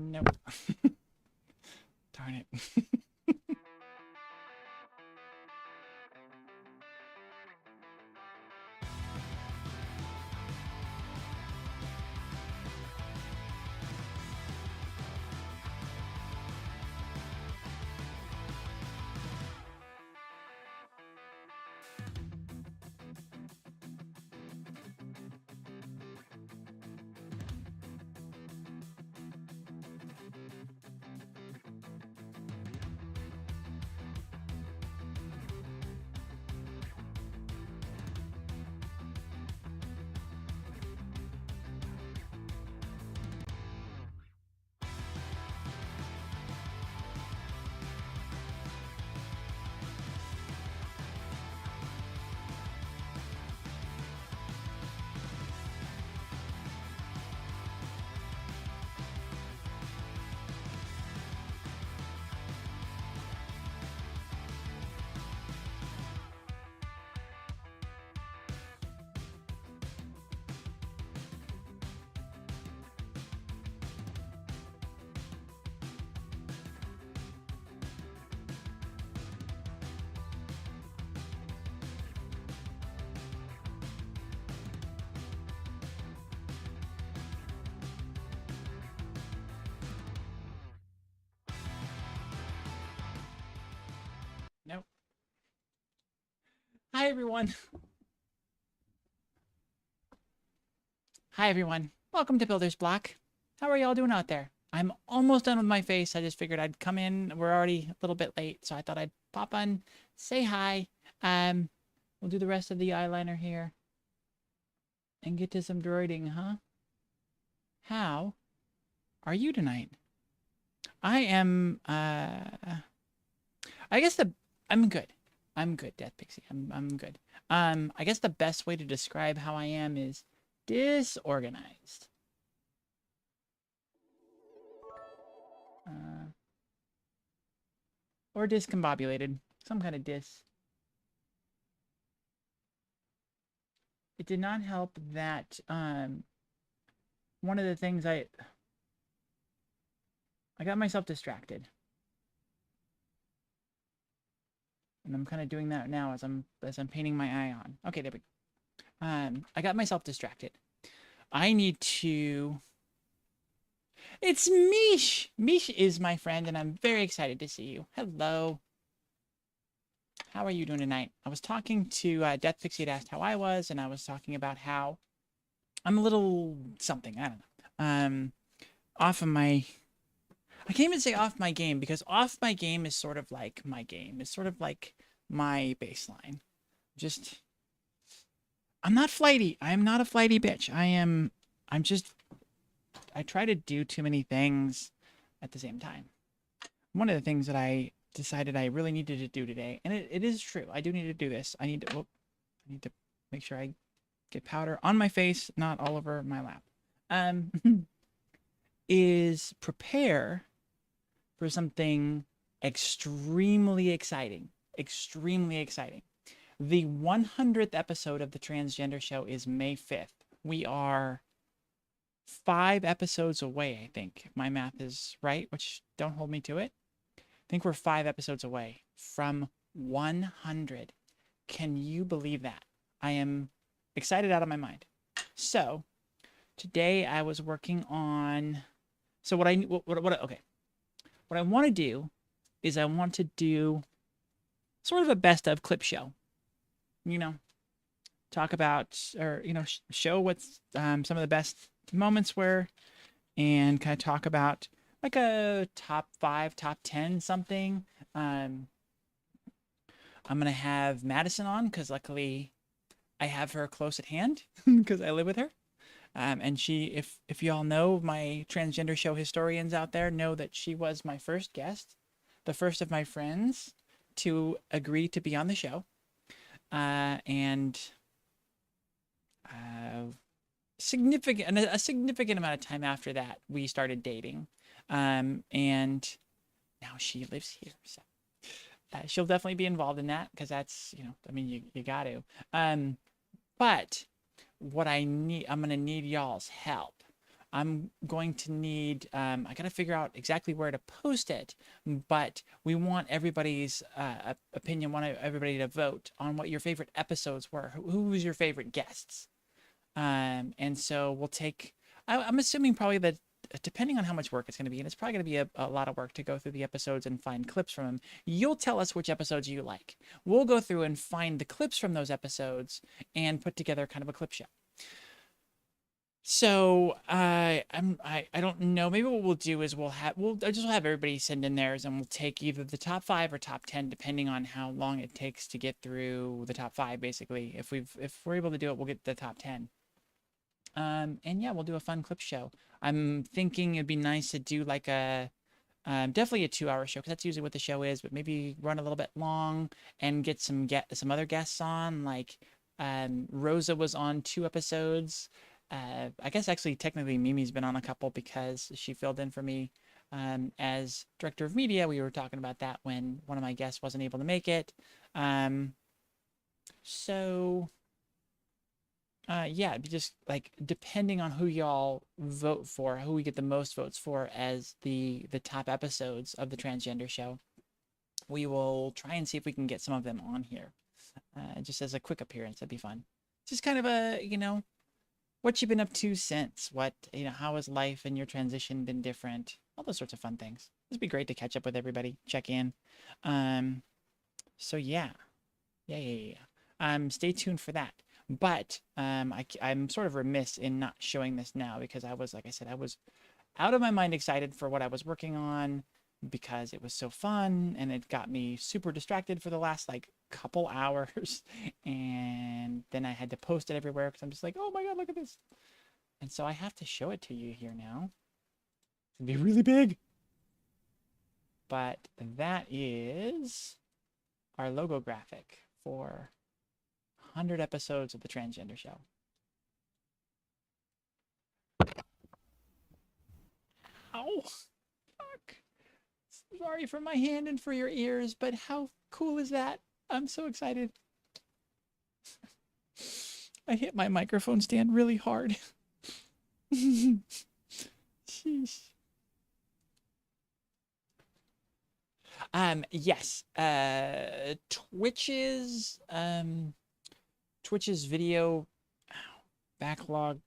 Nope. Darn it. Nope. Hi, everyone. Hi, everyone. Welcome to Builder's Block. How are y'all doing out there? I'm almost done with my face. I just figured I'd come in. We're already a little bit late, so I thought I'd pop on, say hi. We'll do the rest of the eyeliner here and get to some droiding, huh? How are you tonight? I am, I guess I'm good. I'm good, Death Pixie. I'm good. I guess the best way to describe how I am is disorganized. Or discombobulated. Some kind of dis. It did not help that one of the things I got myself distracted. And I'm kind of doing that now as I'm painting my eye on. Okay, there we go. I got myself distracted. I need to... It's Mish! Mish is my friend, and I'm very excited to see you. Hello. How are you doing tonight? I was talking to Death Pixie had asked how I was, and I was talking about how I'm a little something. I don't know. Off of my... I can't even say off my game, because off my game is sort of like my game. It's sort of like my baseline. Just... I'm not flighty. I am not a flighty bitch. I'm just... I try to do too many things at the same time. One of the things that I decided I really needed to do today, and it is true. I do need to do this. I need to make sure I get powder on my face, not all over my lap. Is prepare for something extremely exciting. Extremely exciting. The 100th episode of the Transgender Show is May 5th. We are 5 episodes away, I think, if my math is right, which don't hold me to it. I think we're 5 episodes away from 100. Can you believe that? I am excited out of my mind. So today I was working on... So what I want to do is I want to do sort of a best of clip show. You know, talk about, or, you know, show what's some of the best moments were, and kind of talk about like a top 5, top 10 something. I'm going to have Madison on, because luckily I have her close at hand because I live with her. And she, if y'all know, my Transgender Show historians out there know that she was my first guest, the first of my friends to agree to be on the show. And a significant amount of time after that, we started dating. And now she lives here. So she'll definitely be involved in that, because that's, you know, I mean, you got to. But what I'm going to need y'all's help. I'm going to need, I got to figure out exactly where to post it, but we want everybody's opinion, want everybody to vote on what your favorite episodes were. Who was your favorite guests? And so we'll take, I'm assuming probably that depending on how much work it's going to be, and it's probably going to be a lot of work to go through the episodes and find clips from them. You'll tell us which episodes you like. We'll go through and find the clips from those episodes and put together kind of a clip show. So I don't know. Maybe what we'll do is we'll just have everybody send in theirs, and we'll take either the top 5 or top 10, depending on how long it takes to get through the top 5. Basically, if we're able to do it, we'll get the top 10. And yeah, we'll do a fun clip show. I'm thinking it'd be nice to do like a definitely a 2-hour show, because that's usually what the show is, but maybe run a little bit long and get some other guests on. Like Rosa was on 2 episodes. I guess actually technically Mimi's been on a couple because she filled in for me as director of media. We were talking about that when one of my guests wasn't able to make it. So yeah, just like depending on who y'all vote for, who we get the most votes for as the top episodes of the transgender show, we will try and see if we can get some of them on here, just as a quick appearance. That'd be fun. Just kind of a, what you've been up to since, what, how has life and your transition been different, all those sorts of fun things. It'd be great to catch up with everybody, check in. So yeah. Stay tuned for that. But I'm sort of remiss in not showing this now, because I was, like I said, I was out of my mind excited for what I was working on, because it was so fun, and it got me super distracted for the last like couple hours. And then I had to post it everywhere because I'm just like, oh my God, look at this. And so I have to show it to you here now. It's gonna be really big. But that is our logo graphic for 100 episodes of the Transgender Show. Ow! Fuck! Sorry for my hand and for your ears, but how cool is that? I'm so excited. I hit my microphone stand really hard. Sheesh. Yes. Twitch's video backlog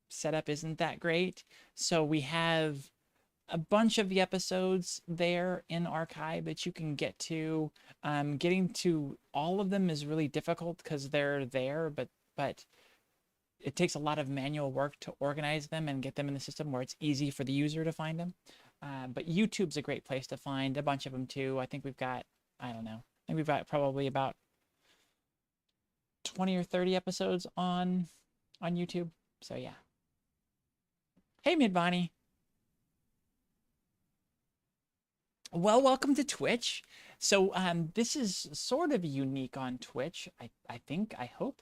setup isn't that great. So we have a bunch of the episodes there in archive that you can get to. Getting to all of them is really difficult because they're there, but it takes a lot of manual work to organize them and get them in the system where it's easy for the user to find them. But YouTube's a great place to find a bunch of them too. I think we've got, I don't know, I think we've got probably about 20 or 30 episodes on YouTube. So yeah. Hey, Midvani. Well, welcome to Twitch. So this is sort of unique on Twitch, I think, I hope.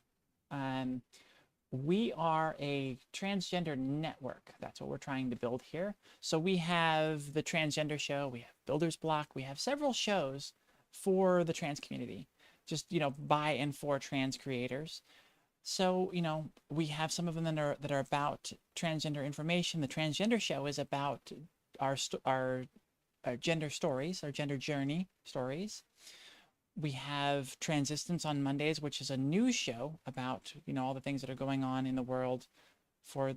We are a transgender network. That's what we're trying to build here. So we have the Transgender Show, we have Builder's Block, we have several shows for the trans community, just, by and for trans creators. So, we have some of them that are about transgender information. The Transgender Show is about our gender stories, our gender journey stories. We have Transistence on Mondays, which is a news show about, all the things that are going on in the world for,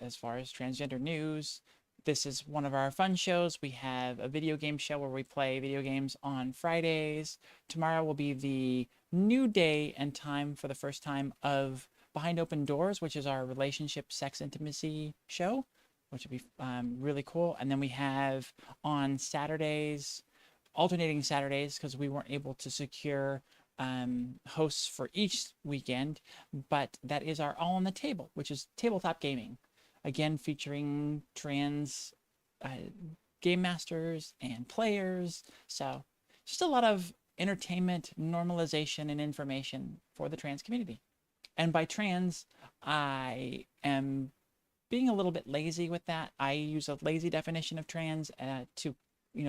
as far as transgender news. This is one of our fun shows. We have a video game show where we play video games on Fridays. Tomorrow will be the new day and time for the first time of Behind Open Doors, which is our relationship, sex, intimacy show, which would be really cool. And then we have on Saturdays, alternating Saturdays, because we weren't able to secure hosts for each weekend, but that is our All on the Table, which is tabletop gaming, again featuring trans game masters and players. So just a lot of entertainment, normalization, and information for the trans community. And by trans, I am being a little bit lazy with that. I use a lazy definition of trans to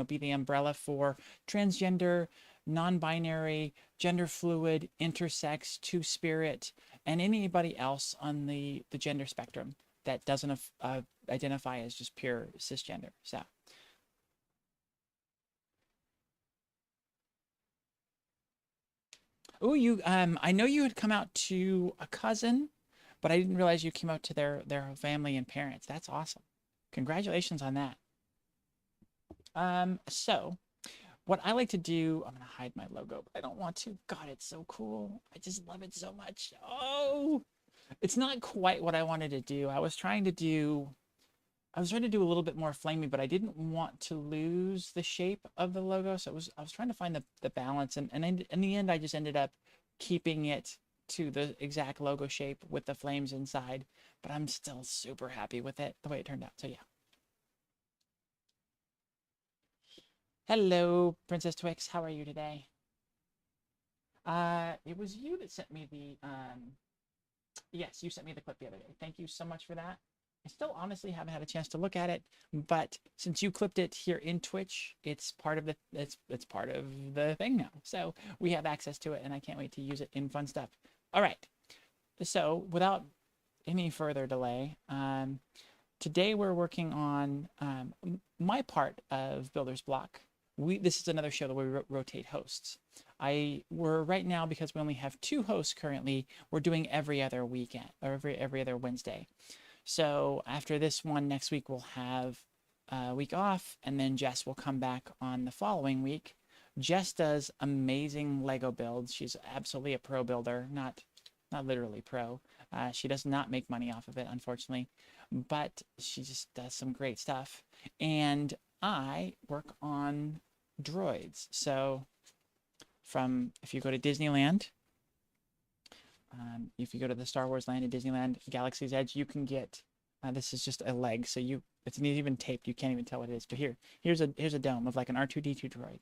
be the umbrella for transgender, non-binary, gender fluid, intersex, two-spirit, and anybody else on the gender spectrum that doesn't identify as just pure cisgender. So. Oh, I know you had come out to a cousin, but I didn't realize you came out to their family and parents. That's awesome. Congratulations on that. So what I like to do, I'm gonna hide my logo, but I don't want to. God, it's so cool. I just love it so much. Oh, it's not quite what I wanted to do. I was trying to do a little bit more flamey, but I didn't want to lose the shape of the logo. So I was trying to find the balance, and in the end, I just ended up keeping it to the exact logo shape with the flames inside. But I'm still super happy with it, the way it turned out. So yeah. Hello, Princess Twix. How are you today? It was you that sent me yes, you sent me the clip the other day. Thank you so much for that. I still honestly haven't had a chance to look at it, but since you clipped it here in Twitch, it's part of it's part of the thing now. So we have access to it, and I can't wait to use it in fun stuff. All right. So without any further delay, today we're working on my part of Builder's Block. This is another show that we rotate hosts. We're right now, because we only have 2 hosts currently, we're doing every other weekend or every other Wednesday. So after this one, next week we'll have a week off, and then Jess will come back on the following week. Jess does amazing Lego builds. She's absolutely a pro builder, not literally pro. She does not make money off of it, unfortunately, but she just does some great stuff. And I work on droids. So if you go to Disneyland, if you go to the Star Wars land at Disneyland, Galaxy's Edge, you can get, this is just a leg, so it's not even taped, you can't even tell what it is. But here's a dome of like an R2-D2 droid.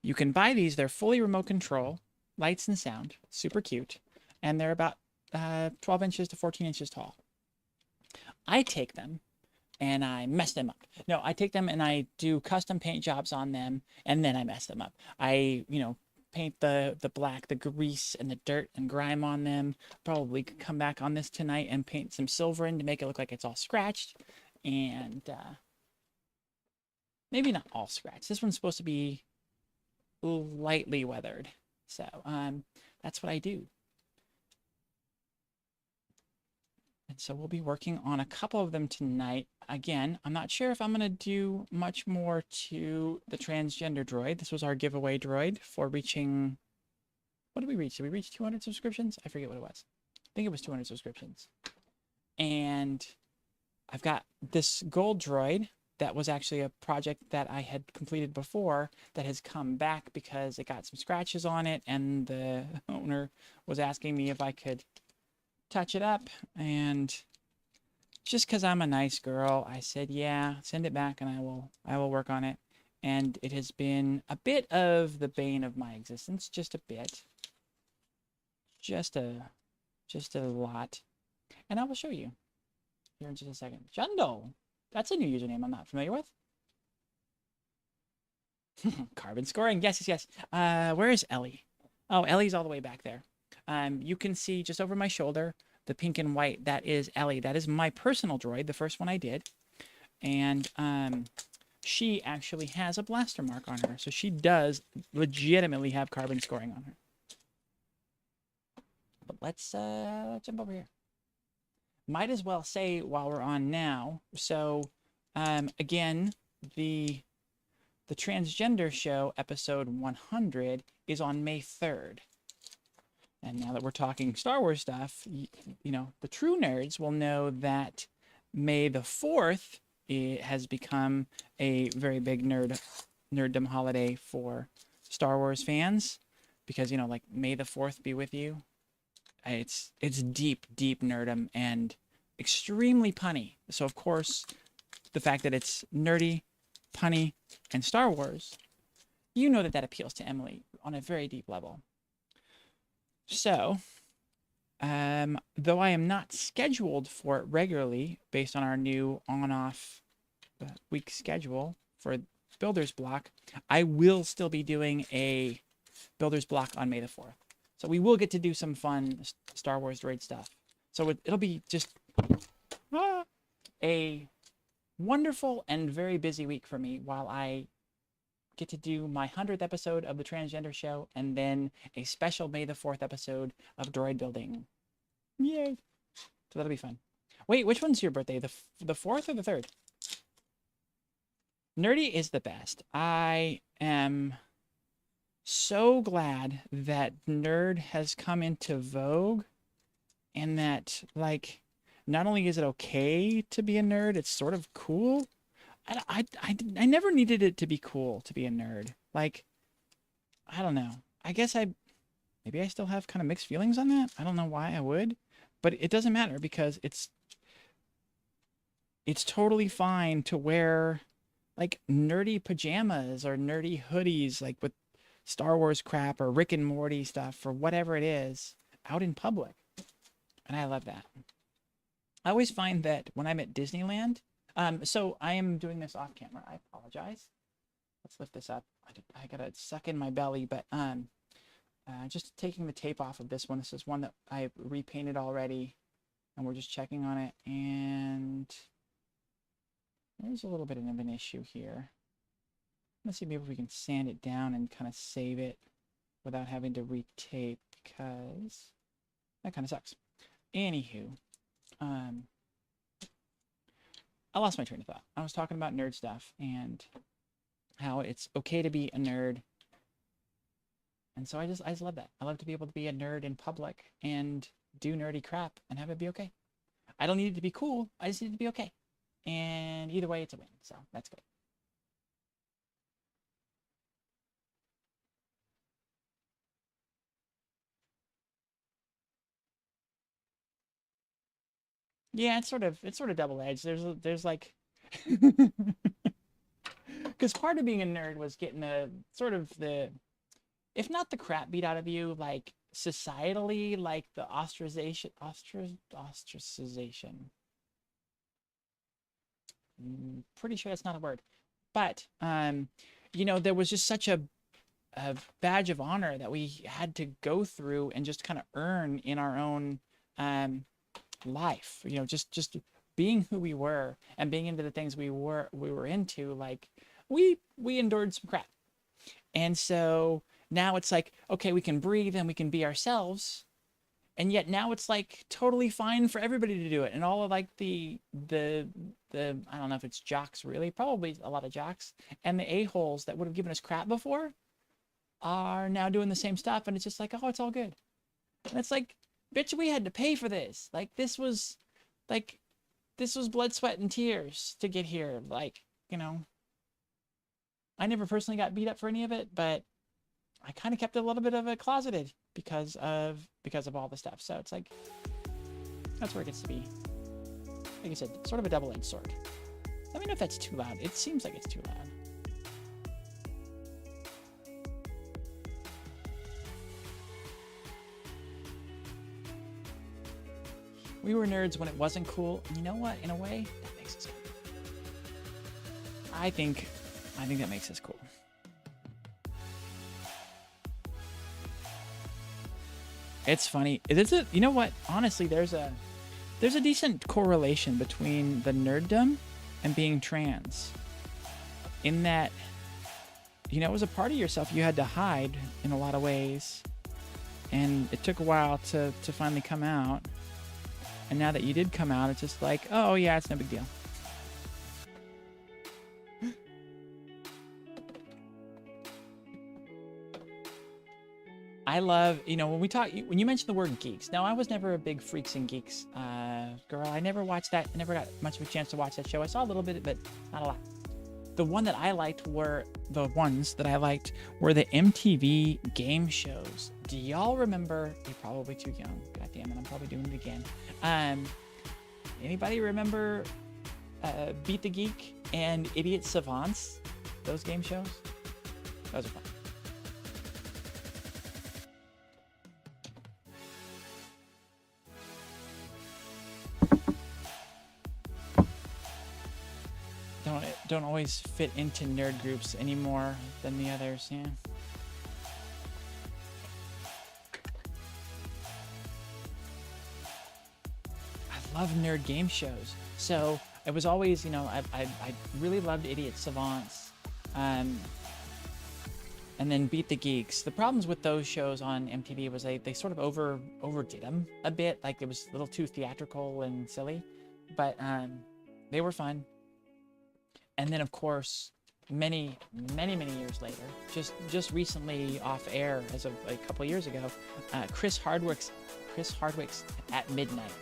You can buy these. They're fully remote control, lights and sound, super cute, and they're about 12 inches to 14 inches tall. I take them and I mess them up. No, I take them and I do custom paint jobs on them, and then I mess them up. I, paint the black, the grease, and the dirt and grime on them. Probably come back on this tonight and paint some silver in to make it look like it's all scratched. And maybe not all scratched. This one's supposed to be lightly weathered. So that's what I do. And so we'll be working on a couple of them tonight. Again, I'm not sure if I'm going to do much more to the transgender droid. This was our giveaway droid for reaching... What did we reach? Did we reach 200 subscriptions? I forget what it was. I think it was 200 subscriptions. And I've got this gold droid that was actually a project that I had completed before that has come back because it got some scratches on it, and the owner was asking me if I could touch it up, and just because I'm a nice girl, I said, yeah, send it back and I will work on it. And it has been a bit of the bane of my existence, just a bit, just a lot. And I will show you here in just a second. Jundle, that's a new username I'm not familiar with. Carbon scoring, yes. Where is Ellie? Oh, Ellie's all the way back there. You can see just over my shoulder, the pink and white, that is Ellie. That is my personal droid, the first one I did. And she actually has a blaster mark on her. So she does legitimately have carbon scoring on her. But let's jump over here. Might as well say while we're on now. So again, the transgender show, episode 100, is on May 3rd. And now that we're talking Star Wars stuff, the true nerds will know that May the 4th has become a very big nerddom holiday for Star Wars fans, because, like, May the 4th be with you. It's deep nerdom and extremely punny. So, of course, the fact that it's nerdy, punny, and Star Wars, that appeals to Emily on a very deep level. So, though I am not scheduled for it regularly based on our new on-off week schedule for Builder's Block, I will still be doing a Builder's Block on May the 4th. So we will get to do some fun Star Wars droid stuff. So it'll be just a wonderful and very busy week for me while I get to do my 100th episode of the Transgender Show and then a special May the 4th episode of droid building. Yay! So that'll be fun. Wait, which one's your birthday? The 4th or the 3rd? Nerdy is the best. I am so glad that nerd has come into vogue and that, like, not only is it okay to be a nerd, it's sort of cool. I never needed it to be cool to be a nerd. Like, I don't know. I guess maybe I still have kind of mixed feelings on that. I don't know why I would, but it doesn't matter because it's totally fine to wear like nerdy pajamas or nerdy hoodies, like with Star Wars crap or Rick and Morty stuff or whatever it is out in public. And I love that. I always find that when I'm at Disneyland, so I am doing this off camera. I apologize. Let's lift this up. I gotta suck in my belly, but just taking the tape off of this one. This is one that I repainted already, and we're just checking on it. And there's a little bit of an issue here. Let's see, maybe we can sand it down and kind of save it without having to retape, because that kind of sucks. Anywho, I lost my train of thought. I was talking about nerd stuff and how it's okay to be a nerd. And so I just love that. I love to be able to be a nerd in public and do nerdy crap and have it be okay. I don't need it to be cool. I just need it to be okay. And either way, it's a win. So that's good. Yeah, it's sort of double-edged. There's like, because part of being a nerd was getting if not the crap beat out of you, like societally, like the ostracization. Pretty sure that's not a word, but there was just such a badge of honor that we had to go through and just kind of earn in our own life. Just being who we were and being into the things we were into. Like we endured some crap, and so now it's like, okay, we can breathe and we can be ourselves. And yet now it's like totally fine for everybody to do it. And all of like the I don't know if it's jocks really, probably a lot of jocks, and the a-holes that would have given us crap before are now doing the same stuff. And it's just like, oh, it's all good. And it's like, bitch, we had to pay for this. Like this was blood, sweat, and tears to get here. Like, I never personally got beat up for any of it, but I kind of kept a little bit of it closeted because of all the stuff. So it's like, that's where it gets to be, like I said, sort of a double-edged sword. Let me know if that's too loud. It seems like it's too loud. We were nerds when it wasn't cool. And you know what? In a way, that makes us cool. I think that makes us cool. It's funny. You know what? Honestly, there's a decent correlation between the nerddom and being trans. In that, it was a part of yourself you had to hide in a lot of ways. And it took a while to finally come out. And now that you did come out, it's just like, oh yeah, it's no big deal. I love, when you mentioned the word geeks. Now, I was never a big Freaks and Geeks girl. I never watched that. I never got much of a chance to watch that show. I saw a little bit, but not a lot. The ones that I liked were the MTV game shows. Do y'all remember? You're probably too young. God damn it, I'm probably doing it again. Anybody remember Beat the Geek and Idiot Savants? Those game shows? Those are fun. Don't always fit into nerd groups anymore than the others, yeah. love nerd game shows. So it was always, you know, I really loved Idiot Savants. And then Beat the Geeks. The problems with those shows on MTV was they sort of overdid them a bit. Like it was a little too theatrical and silly, but they were fun. And then of course, many years later, just recently off air as of a couple of years ago, Chris Hardwick's At Midnight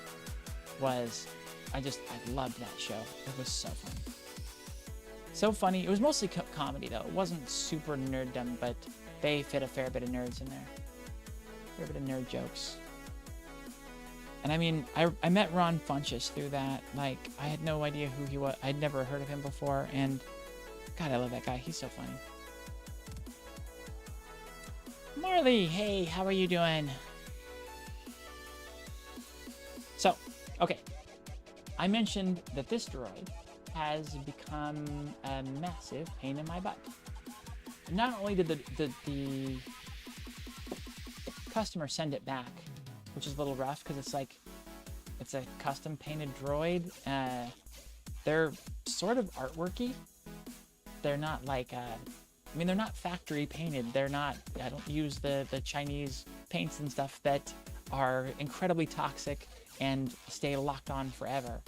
was, I loved that show. It was so fun. So funny. It was mostly comedy though. It wasn't super nerddom, but they fit a fair bit of nerds in there. Fair bit of nerd jokes. And I mean, I met Ron Funches through that. Like, I had no idea who he was. I'd never heard of him before, and God, I love that guy. He's so funny. Marley, hey, how are you doing? So, okay. I mentioned that this droid has become a massive pain in my butt. Not only did the customer send it back, which is a little rough because it's a custom painted droid. They're sort of artworky. They're not like, I mean, they're not factory painted. They're not, I don't use the Chinese paints and stuff that are incredibly toxic and stay locked on forever.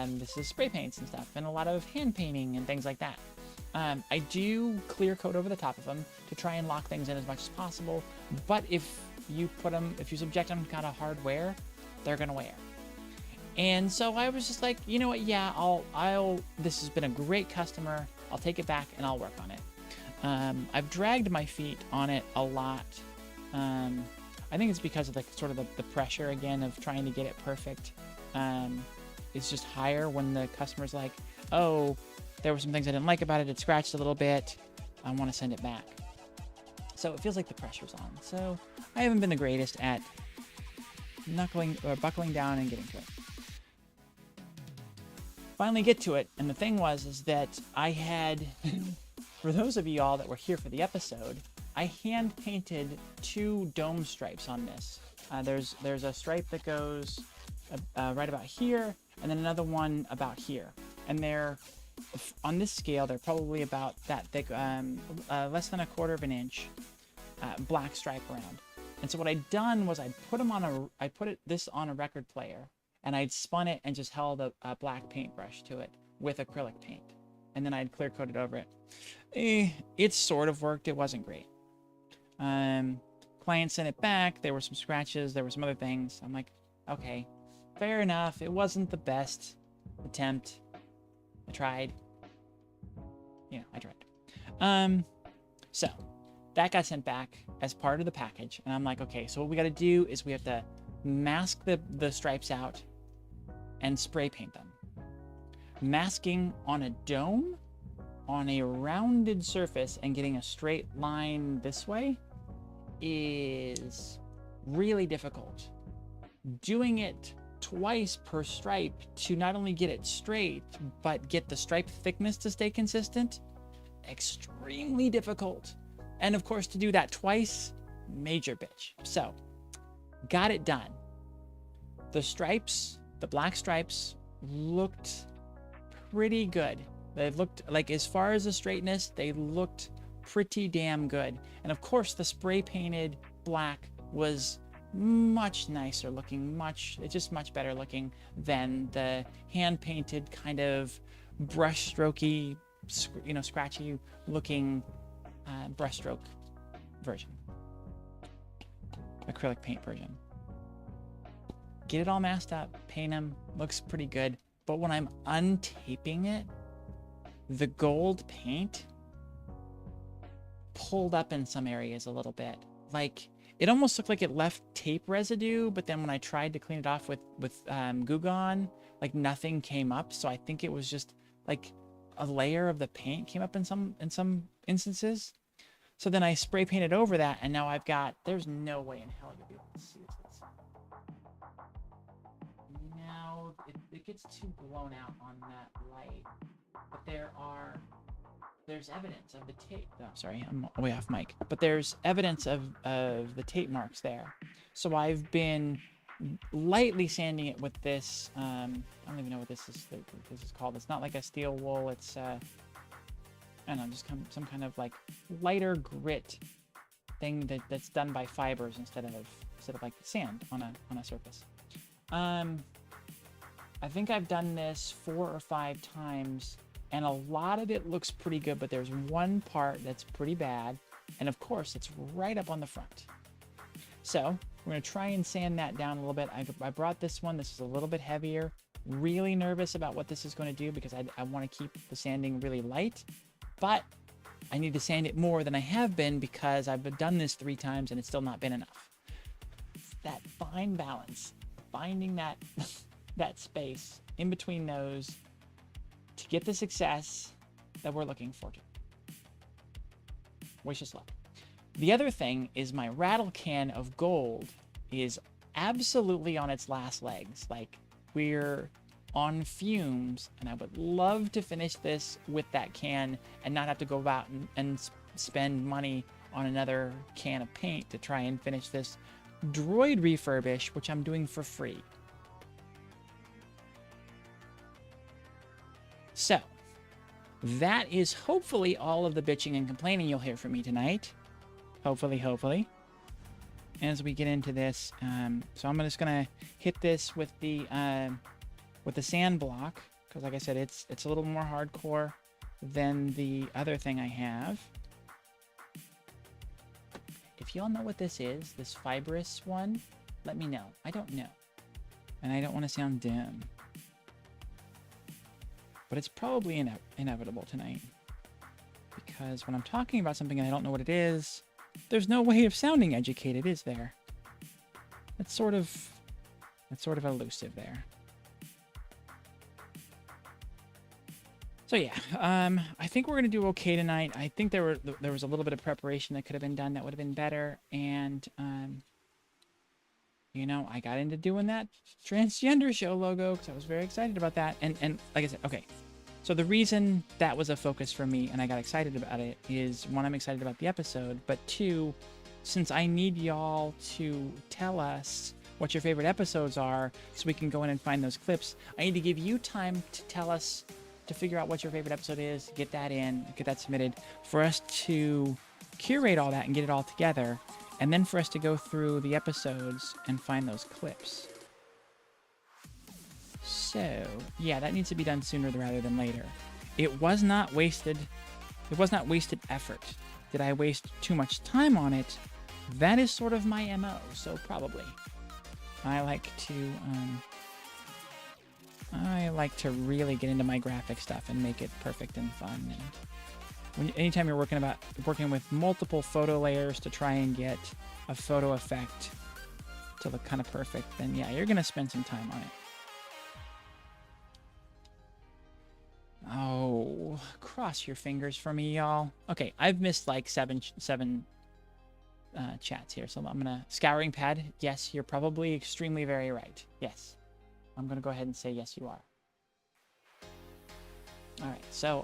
This is spray paints and stuff, and a lot of hand painting and things like that. I do clear coat over the top of them to try and lock things in as much as possible, but if you subject them to kind of hard wear, they're gonna wear. And so I was just like, you know what, yeah, this has been a great customer, I'll take it back and I'll work on it. I've dragged my feet on it a lot. I think it's because of the pressure again of trying to get it perfect. It's just higher when the customer's like, oh, there were some things I didn't like about it, it scratched a little bit, I want to send it back. So it feels like the pressure's on. So I haven't been the greatest at buckling down and getting to it. Finally get to it, and the thing is that I had, for those of you all that were here for the episode, I hand painted 2 dome stripes on this. There's a stripe that goes right about here, and then another one about here. And they're, on this scale, they're probably about that thick, less than 1/4 inch, black stripe around. And so what I'd done was I put this on a record player, and I'd spun it and just held a black paintbrush to it with acrylic paint. And then I'd clear coated over it. It sort of worked. It wasn't great. Client sent it back. There were some scratches. There were some other things. I'm like, okay, fair enough. It wasn't the best attempt. I tried. You know, I tried. So that got sent back as part of the package. And I'm like, okay, so what we got to do is we have to mask the stripes out and spray paint them. Masking on a dome on a rounded surface and getting a straight line this way is really difficult. Doing it twice per stripe to not only get it straight, but get the stripe thickness to stay consistent, extremely difficult. And of course, to do that twice, major bitch. So, got it done. The stripes, the black stripes, looked pretty good. They looked like, as far as the straightness, they looked pretty damn good. And of course, the spray painted black was much nicer looking, just much better looking than the hand painted kind of brush strokey, scratchy looking brushstroke version, acrylic paint version. Get it all masked up, paint them, looks pretty good. But when I'm untaping it, the gold paint pulled up in some areas a little bit. Like, it almost looked like it left tape residue, but then when I tried to clean it off with Goo Gone, like nothing came up. So I think it was just like a layer of the paint came up in some instances. So then I spray painted over that, and now there's no way in hell you'll be able to see this. Now it gets too blown out on that light, but there's evidence of the tape. Oh, sorry, I'm way off mic. But there's evidence of the tape marks there. So I've been lightly sanding it with this, I don't even know what this is called. It's not like a steel wool. It's, I don't know, just some kind of like lighter grit thing that's done by fibers instead of like sand on a surface. I think I've done this 4 or 5 times, and a lot of it looks pretty good, but there's one part that's pretty bad, and of course it's right up on the front. So we're going to try and sand that down a little bit. I brought this one. This is a little bit heavier. Really nervous about what this is going to do because I want to keep the sanding really light, but I need to sand it more than I have been because I've done this 3 times and it's still not been enough. It's that fine balance, finding that that space in between those to get the success that we're looking for. Wish us luck. The other thing is my rattle can of gold is absolutely on its last legs. Like, we're on fumes, and I would love to finish this with that can and not have to go out and spend money on another can of paint to try and finish this droid refurbish, which I'm doing for free. So, that is hopefully all of the bitching and complaining you'll hear from me tonight. Hopefully. As we get into this, so I'm just gonna hit this with the sand block because, like I said, it's a little more hardcore than the other thing I have. If y'all know what this is, this fibrous one, let me know. I don't know, and I don't want to sound dumb. But it's probably inevitable tonight. Because when I'm talking about something and I don't know what it is, there's no way of sounding educated, is there? That's sort of elusive there. So yeah, I think we're gonna do okay tonight. I think there was a little bit of preparation that could have been done that would have been better, and you know, I got into doing that transgender show logo because I was very excited about that. And like I said, okay. So the reason that was a focus for me and I got excited about it is, 1, I'm excited about the episode, but 2, since I need y'all to tell us what your favorite episodes are so we can go in and find those clips, I need to give you time to tell us, to figure out what your favorite episode is, get that in, get that submitted, for us to curate all that and get it all together, and then for us to go through the episodes and find those clips. So, yeah, that needs to be done sooner rather than later. It was not wasted effort. Did I waste too much time on it? That is sort of my MO, so probably. I like to really get into my graphic stuff and make it perfect and fun. And anytime you're working with multiple photo layers to try and get a photo effect to look kind of perfect, then yeah, you're gonna spend some time on it. Oh, cross your fingers for me, y'all. Okay, I've missed like seven chats here, so I'm gonna scouring pad. Yes, you're probably extremely very right. Yes, I'm gonna go ahead and say yes, you are. All right, so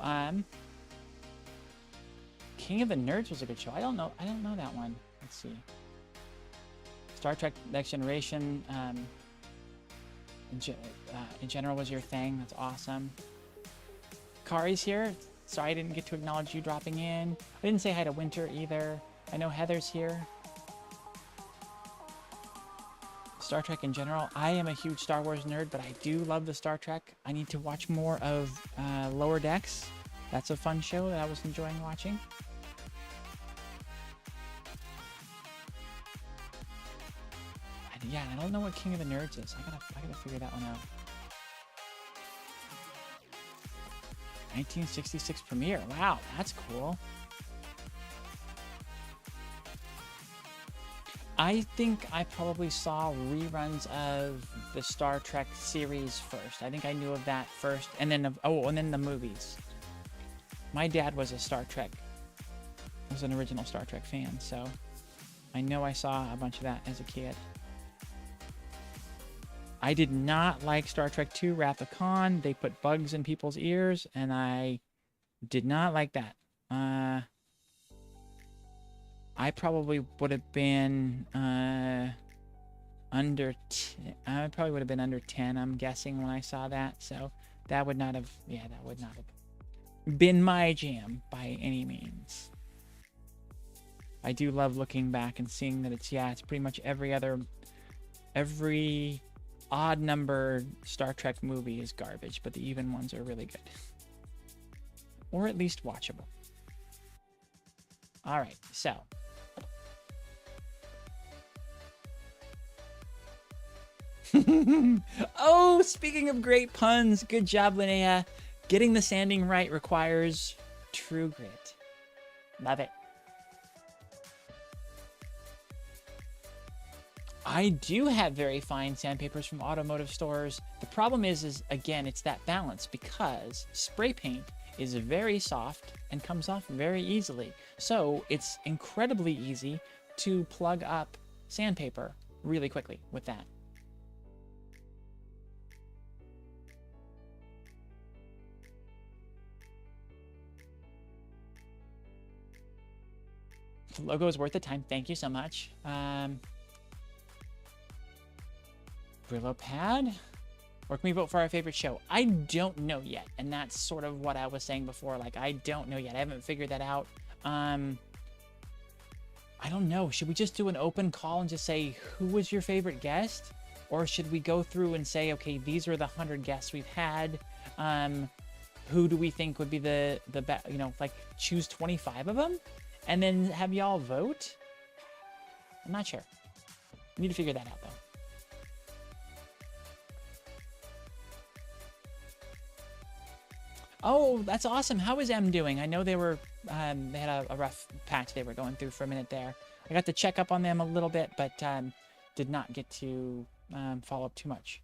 King of the Nerds was a good show. I don't know that one. Let's see. Star Trek Next Generation in general was your thing. That's awesome. Kari's here. Sorry I didn't get to acknowledge you dropping in. I didn't say hi to Winter either. I know Heather's here. Star Trek in general. I am a huge Star Wars nerd, but I do love the Star Trek. I need to watch more of Lower Decks. That's a fun show that I was enjoying watching. Yeah, I don't know what King of the Nerds is. I gotta figure that one out. 1966 premiere. Wow, that's cool. I think I probably saw reruns of the Star Trek series first. I think I knew of that first, and then the movies. My dad was an original Star Trek fan, so I know I saw a bunch of that as a kid. I did not like Star Trek II, Wrath of Khan. They put bugs in people's ears, and I did not like that. I probably would have been I probably would have been under 10, I'm guessing, when I saw that. So that would not have, yeah, that would not have been my jam by any means. I do love looking back and seeing that it's pretty much every odd number Star Trek movie is garbage, but the even ones are really good. Or at least watchable. All right, so. Oh, speaking of great puns, good job, Linnea. Getting the sanding right requires true grit. Love it. I do have very fine sandpapers from automotive stores. The problem is again, it's that balance, because spray paint is very soft and comes off very easily. So it's incredibly easy to plug up sandpaper really quickly with that. The logo is worth the time. Thank you so much. Brillo pad? Or can we vote for our favorite show? I don't know yet. And that's sort of what I was saying before. Like, I don't know yet. I haven't figured that out. I don't know. Should we just do an open call and just say, who was your favorite guest? Or should we go through and say, okay, these are the 100 guests we've had. Who do we think would be the best, you know, like choose 25 of them and then have y'all vote? I'm not sure. We need to figure that out though. Oh, that's awesome. How is M doing? I know they were, they had a rough patch they were going through for a minute there. I got to check up on them a little bit, but did not get to follow up too much.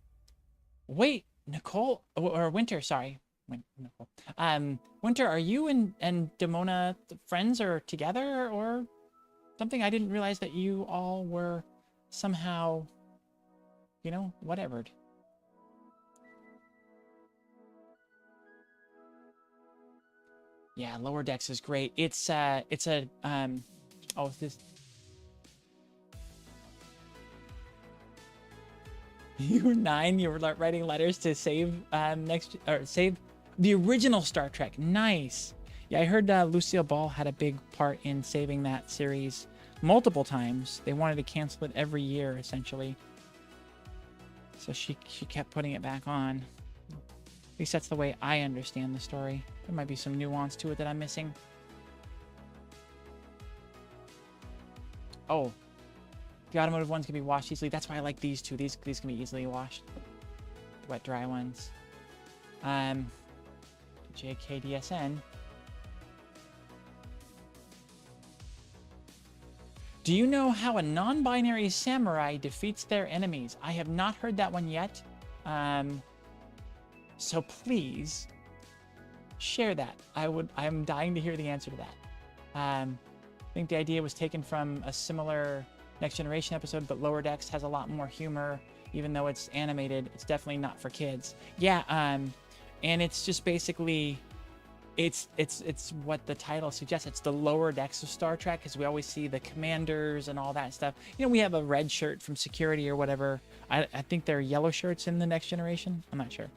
Wait, Nicole, or Winter, sorry. Nicole. Winter, are you and Demona friends or together or something? I didn't realize that you all were somehow, you know, whatevered. Yeah, Lower Decks is great. It's oh, this. You were 9. You were writing letters to save save the original Star Trek. Nice. Yeah, I heard Lucille Ball had a big part in saving that series multiple times. They wanted to cancel it every year, essentially. So she kept putting it back on. At least that's the way I understand the story. There might be some nuance to it that I'm missing. Oh, the automotive ones can be washed easily. That's why I like these two. These can be easily washed. The wet, dry ones. JKDSN. Do you know how a non-binary samurai defeats their enemies? I have not heard that one yet. So please share that. I'm dying to hear the answer to that. I think the idea was taken from a similar Next Generation episode, but Lower Decks has a lot more humor. Even though it's animated, it's definitely not for kids. Yeah, and it's just basically, it's what the title suggests. It's the lower decks of Star Trek, because we always see the commanders and all that stuff. You know, we have a red shirt from security or whatever. I think they're yellow shirts in the Next Generation. I'm not sure.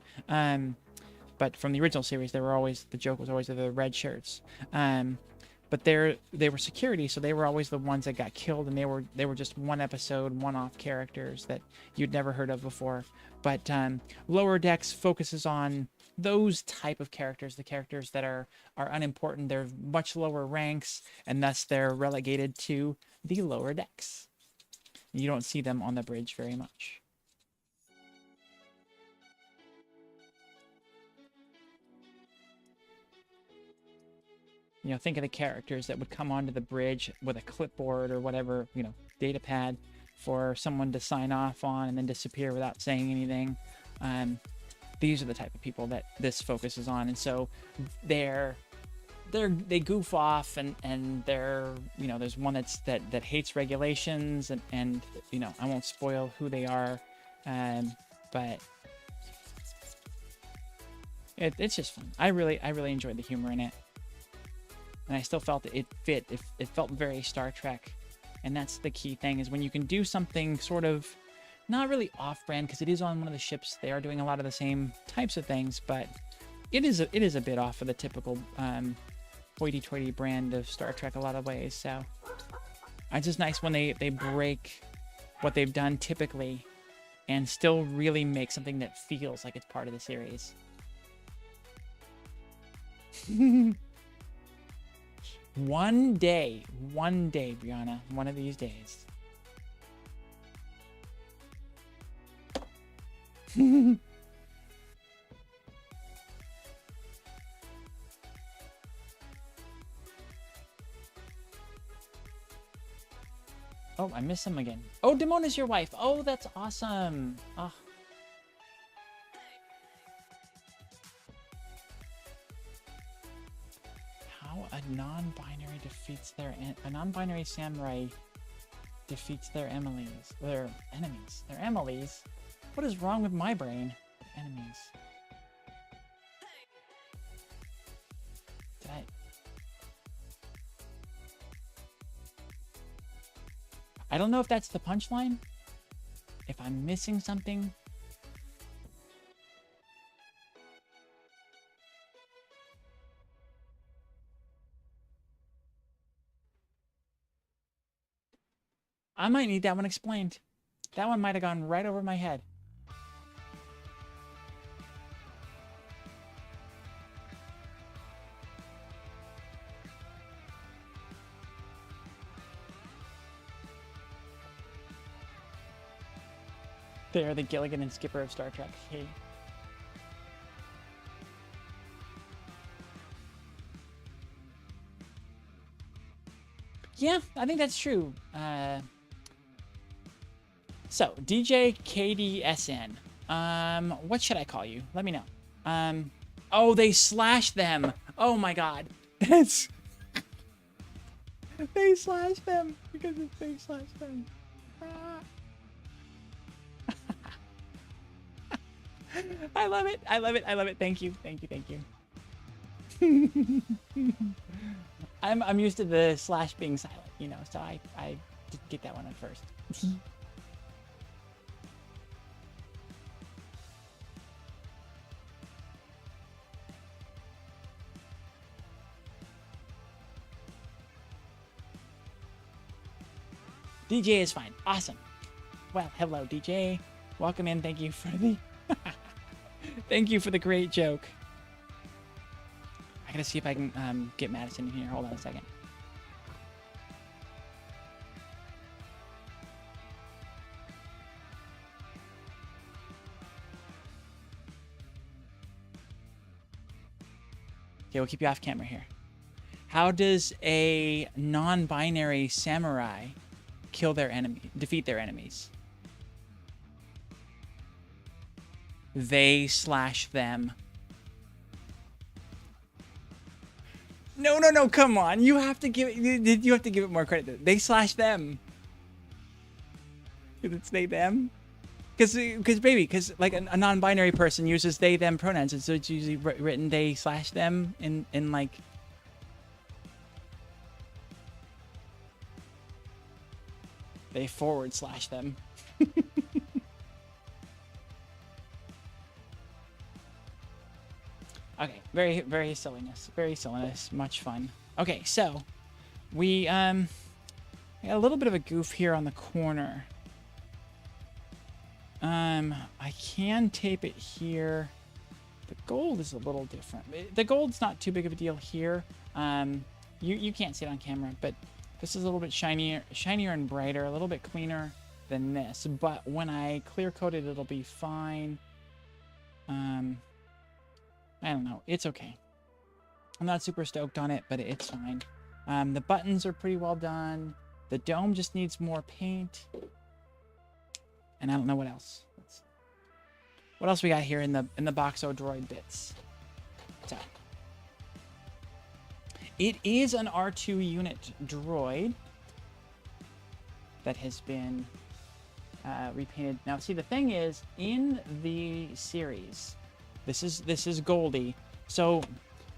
But from the original series, the joke was always the red shirts. But they were security, so they were always the ones that got killed, and they were just one episode, one-off characters that you'd never heard of before. But Lower Decks focuses on those type of characters, the characters that are unimportant. They're much lower ranks, and thus they're relegated to the lower decks. You don't see them on the bridge very much. You know, think of the characters that would come onto the bridge with a clipboard or whatever, you know, data pad for someone to sign off on and then disappear without saying anything. These are the type of people that this focuses on. And so they goof off and they're, you know, there's one that hates regulations and, you know, I won't spoil who they are. But it's just fun. I really enjoyed the humor in it. And I still felt it fit. It felt very Star Trek. And that's the key thing, is when you can do something sort of not really off-brand because it is on one of the ships. They are doing a lot of the same types of things, but it is a bit off of the typical hoity-toity brand of Star Trek a lot of ways. So it's just nice when they break what they've done typically and still really make something that feels like it's part of the series. One day, Brianna, one of these days. Oh, I missed him again. Oh, Damona's your wife. Oh, that's awesome. Oh. How a non-binary defeats a non-binary samurai defeats their enemies. Their enemies. What is wrong with my brain? Enemies. Did I don't know if that's the punchline. If I'm missing something. I might need that one explained. That one might have gone right over my head. They are the Gilligan and Skipper of Star Trek. Hey. Yeah, I think that's true. So, DJ KDSN. What should I call you? Let me know. Oh, they slashed them. Oh my god. That's... They slashed them because they slashed them. I love it. I love it. I love it. Thank you. Thank you. Thank you. I'm used to the slash being silent, you know, so I did get that one at first. DJ is fine. Awesome. Well, hello, DJ. Welcome in. Thank you for the... Thank you for the great joke. I gotta see if I can get Madison in here. Hold on a second. Okay, we'll keep you off camera here. How does a non-binary samurai kill their enemy, defeat their enemies? They slash them. No, come on. You have to give it more credit. They slash them. It's they them. Because like a non-binary person uses they them pronouns, and so it's usually written they slash them in like. They forward slash them. Okay, very silliness. Very silliness. Much fun. Okay, so we got a little bit of a goof here on the corner. I can tape it here. The gold is a little different. The gold's not too big of a deal here. You can't see it on camera, but this is a little bit shinier and brighter, a little bit cleaner than this. But when I clear coat it, it'll be fine. I don't know. It's okay. I'm not super stoked on it, but it's fine. The buttons are pretty well done. The dome just needs more paint. And I don't know what else. What else we got here in the Boxo droid bits? So, it is an R2 unit droid that has been repainted. Now, see, the thing is, in the series, this is Goldie. So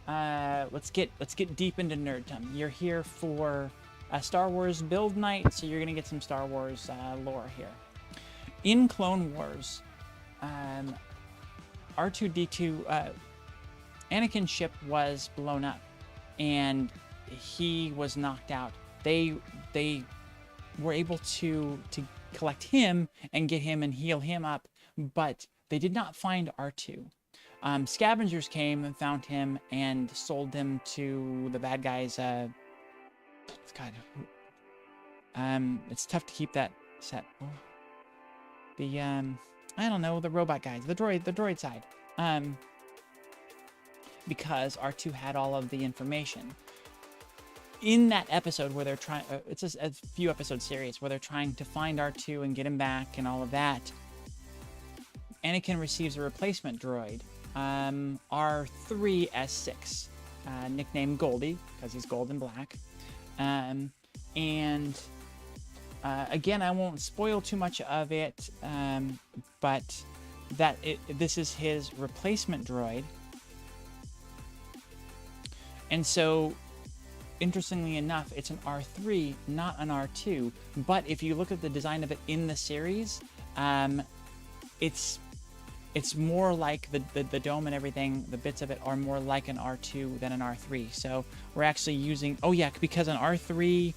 let's get deep into nerddom. You're here for a Star Wars build night, so you're gonna get some Star Wars lore here. in Clone Wars, R2-D2, Anakin's ship was blown up, and he was knocked out. They were able to collect him and get him and heal him up, but they did not find R2. Scavengers came and found him and sold him to the bad guys. God, it's tough to keep that set. The I don't know, the robot guys, the droid side. Because R2 had all of the information. In that episode where they're trying, it's a few episode series where they're trying to find R2 and get him back and all of that. Anakin receives a replacement droid, R3S6, nicknamed Goldie because he's gold and black. Again, I won't spoil too much of it, but this is his replacement droid. And so, interestingly enough, it's an R3, not an R2. But if you look at the design of it in the series, it's more like the dome and everything. The bits of it are more like an R2 than an R3. So we're actually using, oh yeah, because an R3,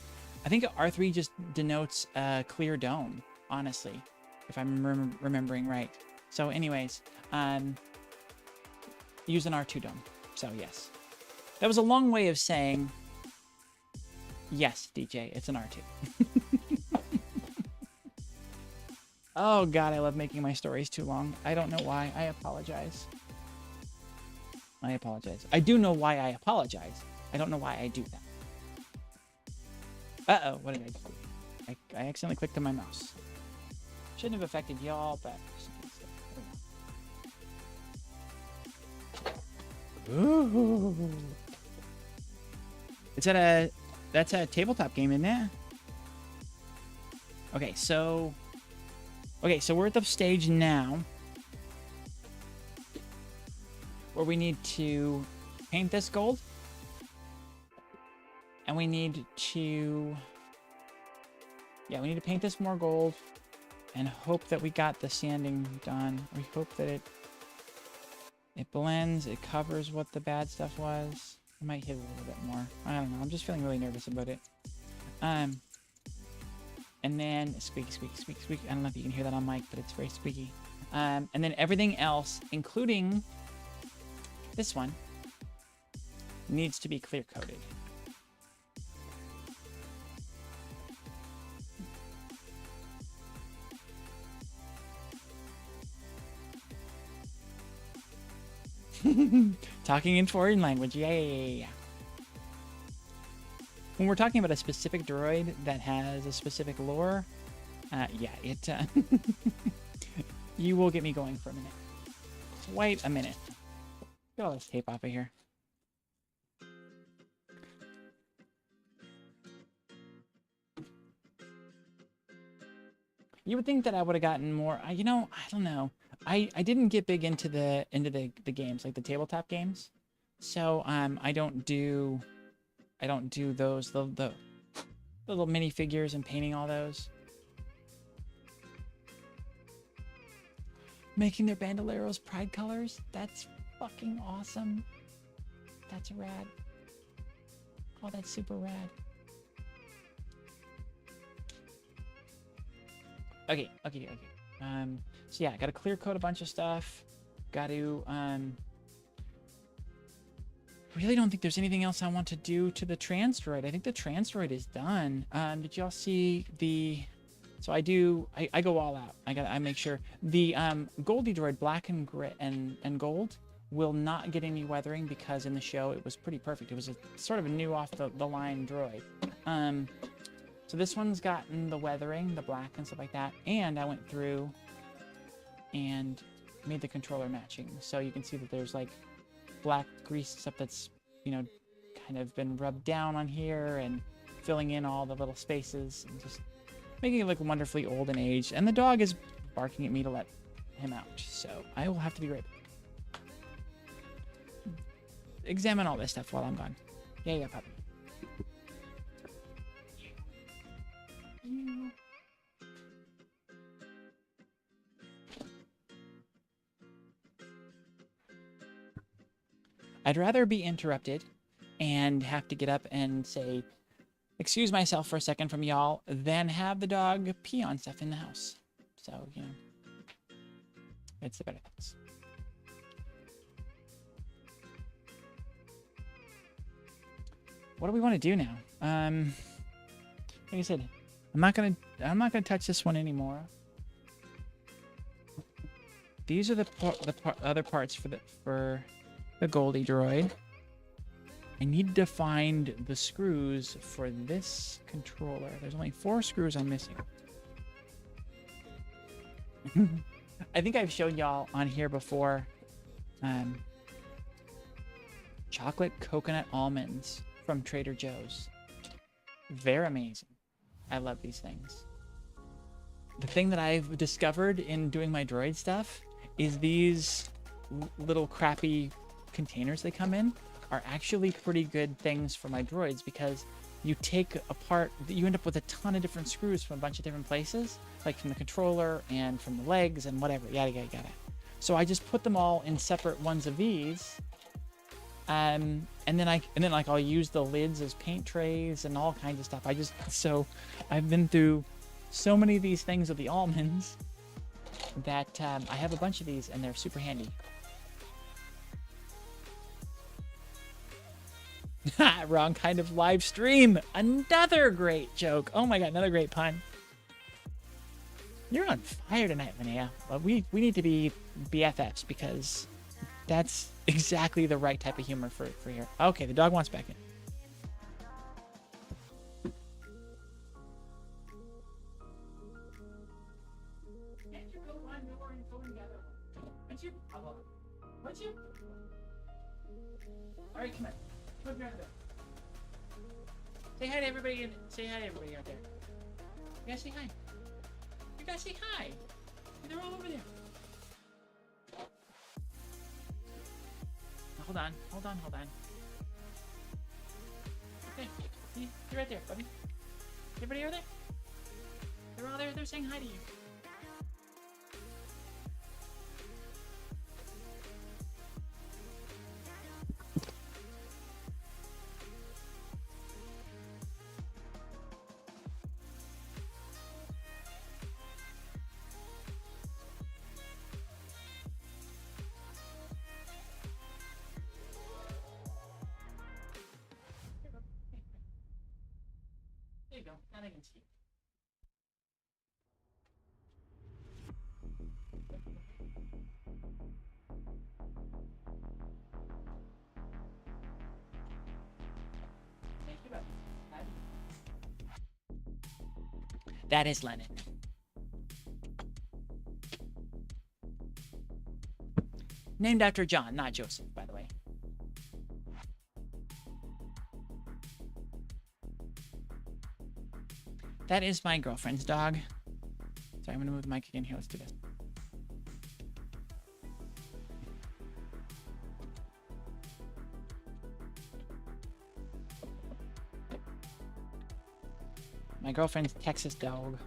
I think R3 just denotes a clear dome, honestly, if I'm remembering right. So anyways, use an R2 dome. So yes. That was a long way of saying, yes, DJ, it's an R2. Oh god, I love making my stories too long. I don't know why. I apologize. I do know why I apologize. I don't know why I do that. Uh-oh, what did I do? I accidentally clicked on my mouse. Shouldn't have affected y'all, but... Ooh. That's a tabletop game, isn't it? Okay, so we're at the stage now where we need to paint this gold. And we need to paint this more gold and hope that we got the sanding done. We hope that it blends, it covers what the bad stuff was. I might hit a little bit more. I don't know. I'm just feeling really nervous about it. And then squeaky, squeaky, squeaky, squeaky. I don't know if you can hear that on mic, but it's very squeaky. And then everything else, including this one, needs to be clear coated. Talking in foreign language, yeah. When we're talking about a specific droid that has a specific lore, you will get me going for a minute. Wait a minute. Get all this tape off of here. You would think that I would have gotten more. I don't know. I didn't get big into the games, like the tabletop games. So I don't do those the little minifigures and painting all those. Making their bandoleros pride colors. That's fucking awesome. That's rad. Oh, that's super rad. Okay. So yeah, got to clear coat a bunch of stuff. Got to really don't think there's anything else I want to do to the trans droid. I think the trans droid is done. Did y'all see the? So I go all out. I make sure the Goldie droid, black and gray and gold, will not get any weathering because in the show it was pretty perfect. It was a sort of a new off the line droid. So this one's gotten the weathering, the black and stuff like that. And I went through and made the controller matching. So you can see that there's like black grease stuff that's, kind of been rubbed down on here and filling in all the little spaces and just making it look wonderfully old and aged. And the dog is barking at me to let him out. So I will have to be right back. Examine all this stuff while I'm gone. Yeah, puppy. I'd rather be interrupted and have to get up and say, excuse myself for a second from y'all, than have the dog pee on stuff in the house. So, you know, it's the better things. What do we want to do now? Like I said, I'm not gonna touch this one anymore. These are the other parts for the Goldie droid. I need to find the screws for this controller. There's only 4 screws I'm missing. I think I've shown y'all on here before. Chocolate coconut almonds from Trader Joe's. They're amazing. I love these things. The thing that I've discovered in doing my droid stuff is these little crappy containers they come in are actually pretty good things for my droids, because you take apart, you end up with a ton of different screws from a bunch of different places, like from the controller and from the legs and whatever, yada yada yada. So I just put them all in separate ones of these, and then like I'll use the lids as paint trays and all kinds of stuff. So I've been through so many of these things with the almonds that I have a bunch of these and they're super handy. Wrong kind of live stream. Another great joke. Oh my god, another great pun. You're on fire tonight, Linnea. Well, we need to be BFFs, because that's exactly the right type of humor for here. Okay, the dog wants back in. Can't you go one door and go together? Can't you? Can't you? All right, come on. Come on, say hi to everybody. Say hi to everybody out there. You guys say hi. You guys say hi. They're all over there. Hold on. Okay, you're right there, buddy. Everybody over there? They're all there. They're saying hi to you. There you go. Now they can see. Thank you, buddy. That is Lennon. Named after John, not Joseph, by the way. That is my girlfriend's dog. Sorry, I'm gonna move the mic again here. Let's do this. My girlfriend's Texas dog.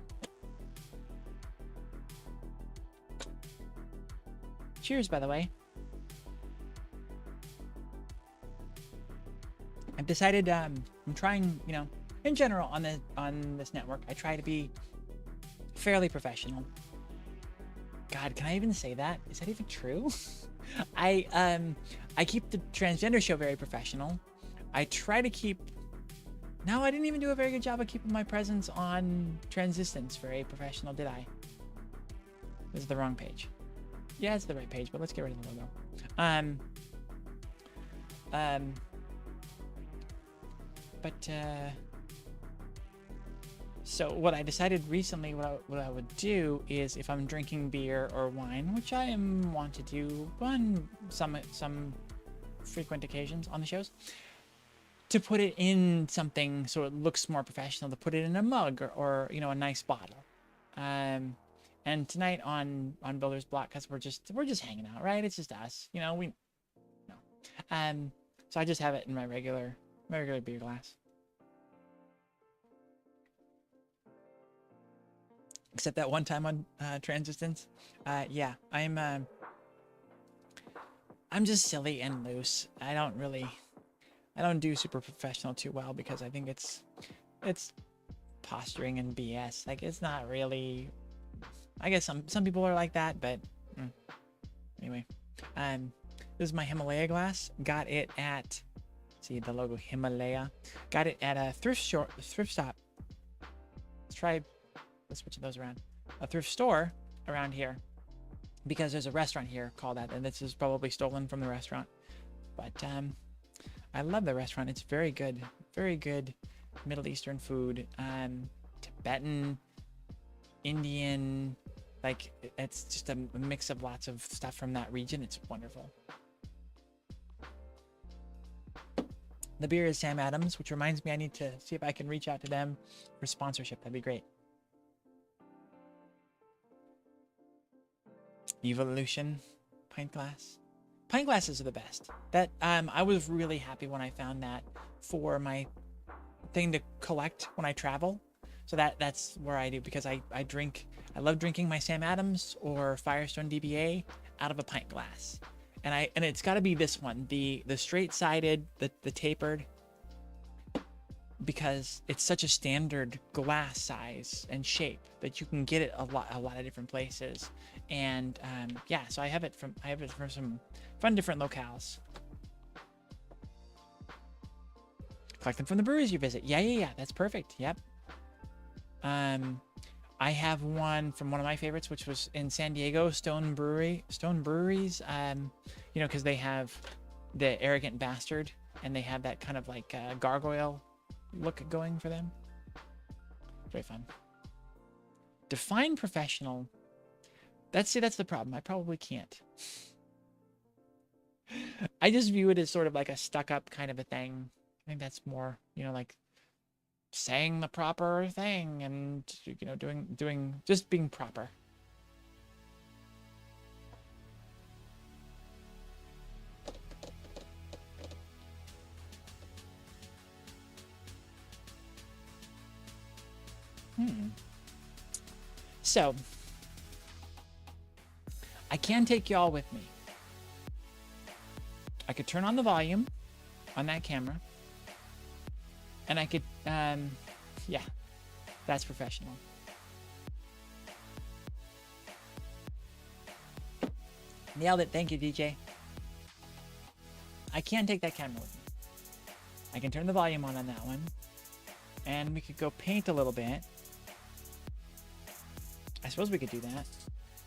Cheers, by the way. I've decided I'm trying, you know, in general on this network, I try to be fairly professional. God, can I even say that? Is that even true? I keep the transgender show very professional. I try to keep. No, I didn't even do a very good job of keeping my presence on Transistence very professional, did I? This is the wrong page. Yeah, it's the right page, but let's get rid of the logo. So what I decided recently, what I would do is, if I'm drinking beer or wine, which I want to do on some frequent occasions on the shows, to put it in something so it looks more professional, to put it in a mug or you know, a nice bottle. And tonight on Builder's Block, because we're just hanging out, right? It's just us, you know. So I just have it in my regular beer glass. Except that one time on Transistence, yeah, I'm just silly and loose. I don't do super professional too well because I think it's posturing and BS. Like, it's not really. I guess some people are like that, but anyway. This is my Himalaya glass. Got it at, see the logo Himalaya. Got it at a thrift stop. Let's switch those around. A thrift store around here, because there's a restaurant here called that, and this is probably stolen from the restaurant. But I love the restaurant. It's very good Middle Eastern food, Tibetan, Indian, like it's just a mix of lots of stuff from that region. It's wonderful. The beer is Sam Adams, which reminds me I need to see if I can reach out to them for sponsorship. That'd be great. Evolution pint glass. Pint glasses are the best. That I was really happy when I found that for my thing to collect when I travel. So that's where I do, because I love drinking my Sam Adams or Firestone DBA out of a pint glass. And it's got to be this one, the straight-sided, the tapered, because it's such a standard glass size and shape that you can get it a lot of different places. And yeah, so I have it from some fun different locales. Collect them from the breweries you visit. Yeah, that's perfect. Yep. I have one from one of my favorites, which was in San Diego, Stone Breweries. You know, because they have the Arrogant Bastard, and they have that kind of like gargoyle look going for them. Very fun. Define professional. That's the problem. I probably can't. I just view it as sort of like a stuck-up kind of a thing. I think that's more, you know, like saying the proper thing and, you know, doing just being proper. So I can take y'all with me. I could turn on the volume on that camera, and I could, yeah, that's professional. Nailed it. Thank you, DJ. I can take that camera with me. I can turn the volume on that one, and we could go paint a little bit. I suppose we could do that.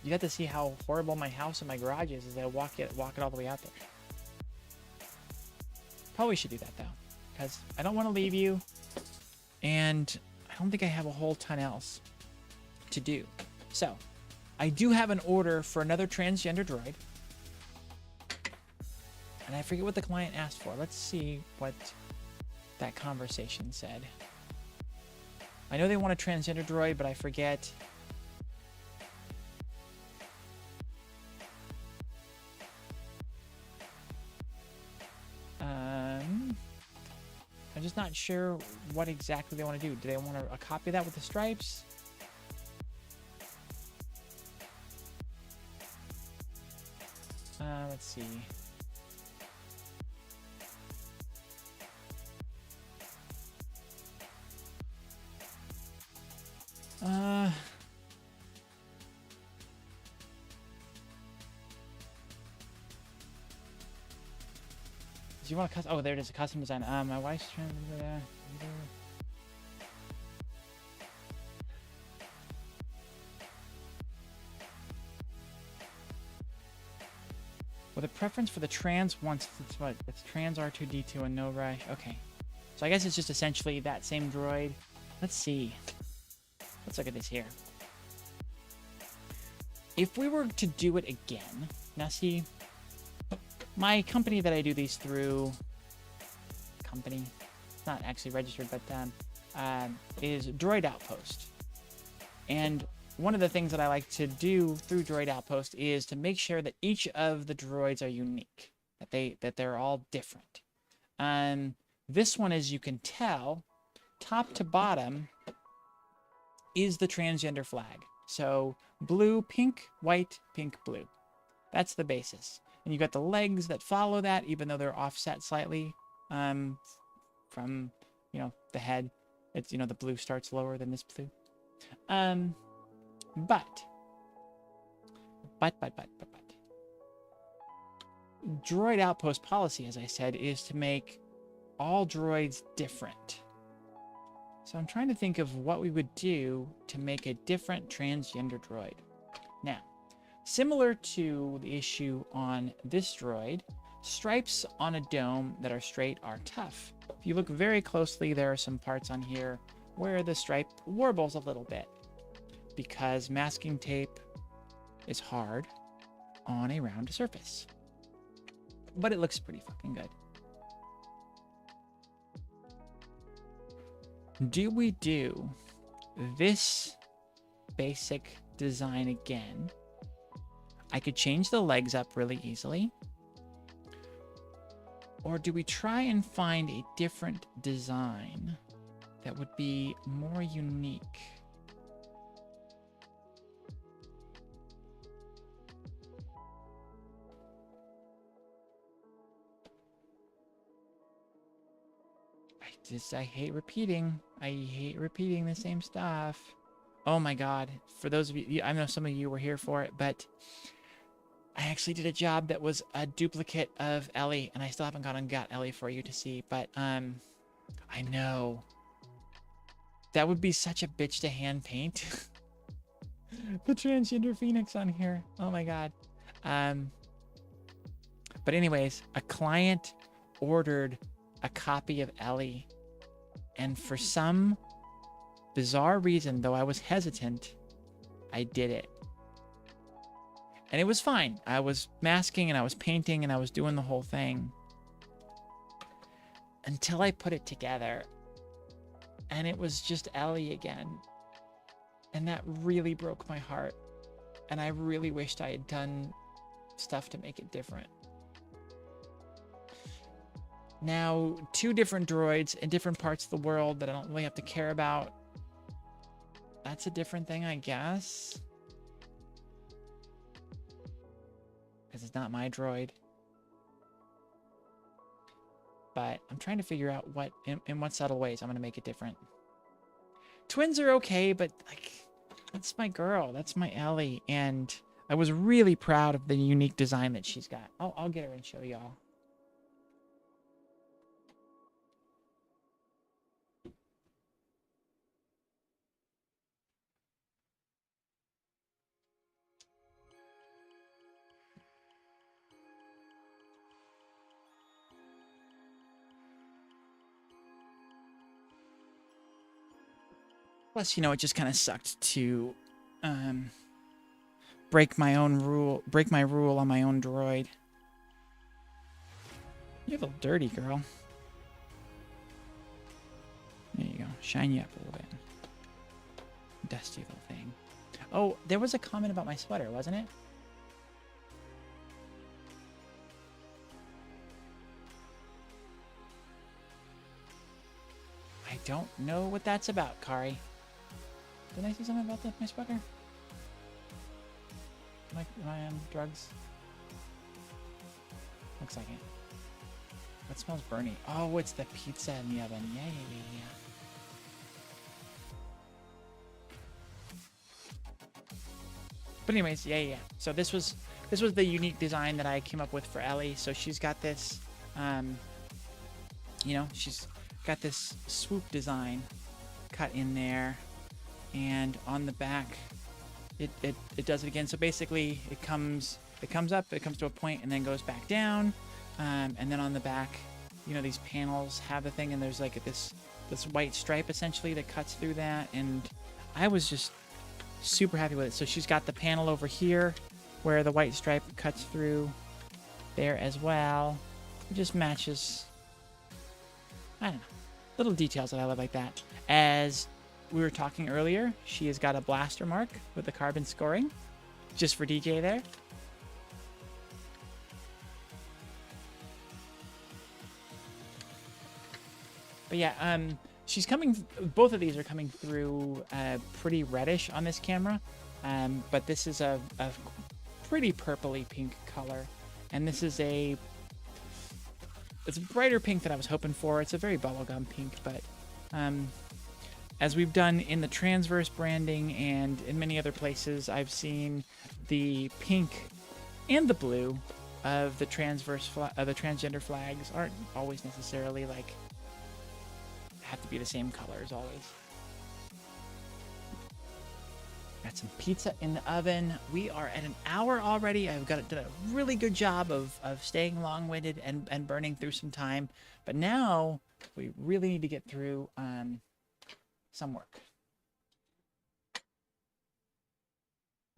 You have to see how horrible my house and my garage is as I walk it all the way out there. Probably should do that though, because I don't want to leave you, and I don't think I have a whole ton else to do. So, I do have an order for another transgender droid, and I forget what the client asked for. Let's see what that conversation said. I know they want a transgender droid, but I forget. I'm just not sure what exactly they want to do. Do they want a copy of that with the stripes? Let's see. Do you want to oh, there it is, a custom design. My wife's trying to with a preference for the trans once it's what? It's trans R2D2 and no rush. Okay. So I guess it's just essentially that same droid. Let's see. Let's look at this here. If we were to do it again, now see, my company that I do these through, it's not actually registered, but is Droid Outpost. And one of the things that I like to do through Droid Outpost is to make sure that each of the droids are unique, that they're all different. This one, as you can tell, top to bottom is the transgender flag. So blue, pink, white, pink, blue. That's the basis. And you got the legs that follow that, even though they're offset slightly from, you know, the head. It's, you know, the blue starts lower than this blue. But. Droid outpost policy, as I said, is to make all droids different. So I'm trying to think of what we would do to make a different transgender droid. Now, similar to the issue on this droid, stripes on a dome that are straight are tough. If you look very closely, there are some parts on here where the stripe warbles a little bit because masking tape is hard on a round surface. But it looks pretty fucking good. Do we do this basic design again? I could change the legs up really easily. Or do we try and find a different design that would be more unique? I hate repeating. I hate repeating the same stuff. Oh my God. For those of you, I know some of you were here for it, but I actually did a job that was a duplicate of Ellie, and I still haven't gone and got Ellie for you to see, but I know. That would be such a bitch to hand paint. The transgender Phoenix on here. Oh my God. But anyways, a client ordered a copy of Ellie, and for some bizarre reason, though I was hesitant, I did it. And it was fine. I was masking and I was painting and I was doing the whole thing until I put it together, and it was just Ellie again. And that really broke my heart. And I really wished I had done stuff to make it different. Now, 2 different droids in different parts of the world that I don't really have to care about. That's a different thing, I guess. Because it's not my droid. But I'm trying to figure out what, in what subtle ways I'm going to make it different. Twins are okay, but like, that's my girl. That's my Ellie. And I was really proud of the unique design that she's got. I'll get her and show y'all. Plus, you know, it just kind of sucked to break my rule on my own droid. You're a little dirty, girl. There you go. Shine you up a little bit. Dusty little thing. Oh, there was a comment about my sweater, wasn't it? I don't know what that's about, Kari. Did I say something about my sweater? Like my drugs? Looks like it. That smells burny. Oh, it's the pizza in the oven. Yeah. But anyways, yeah. So this was the unique design that I came up with for Ellie. So she's got this, you know, she's got this swoop design cut in there, and on the back, it does it again. So basically, it comes up, it comes to a point, and then goes back down, and then on the back, you know, these panels have the thing, and there's like this white stripe essentially that cuts through that, and I was just super happy with it. So she's got the panel over here where the white stripe cuts through there as well. It just matches, I don't know, little details that I love like that. As we were talking earlier, she has got a blaster mark with the carbon scoring, just for DJ there. But yeah, she's coming, both of these are coming through pretty reddish on this camera, but this is a pretty purpley pink color. And this is it's a brighter pink than I was hoping for. It's a very bubblegum pink, but as we've done in the transverse branding and in many other places, I've seen the pink and the blue of the the transgender flags aren't always necessarily like have to be the same colors always. Got some pizza in the oven. We are at an hour already. I've done a really good job of staying long-winded and burning through some time. But now we really need to get through some work.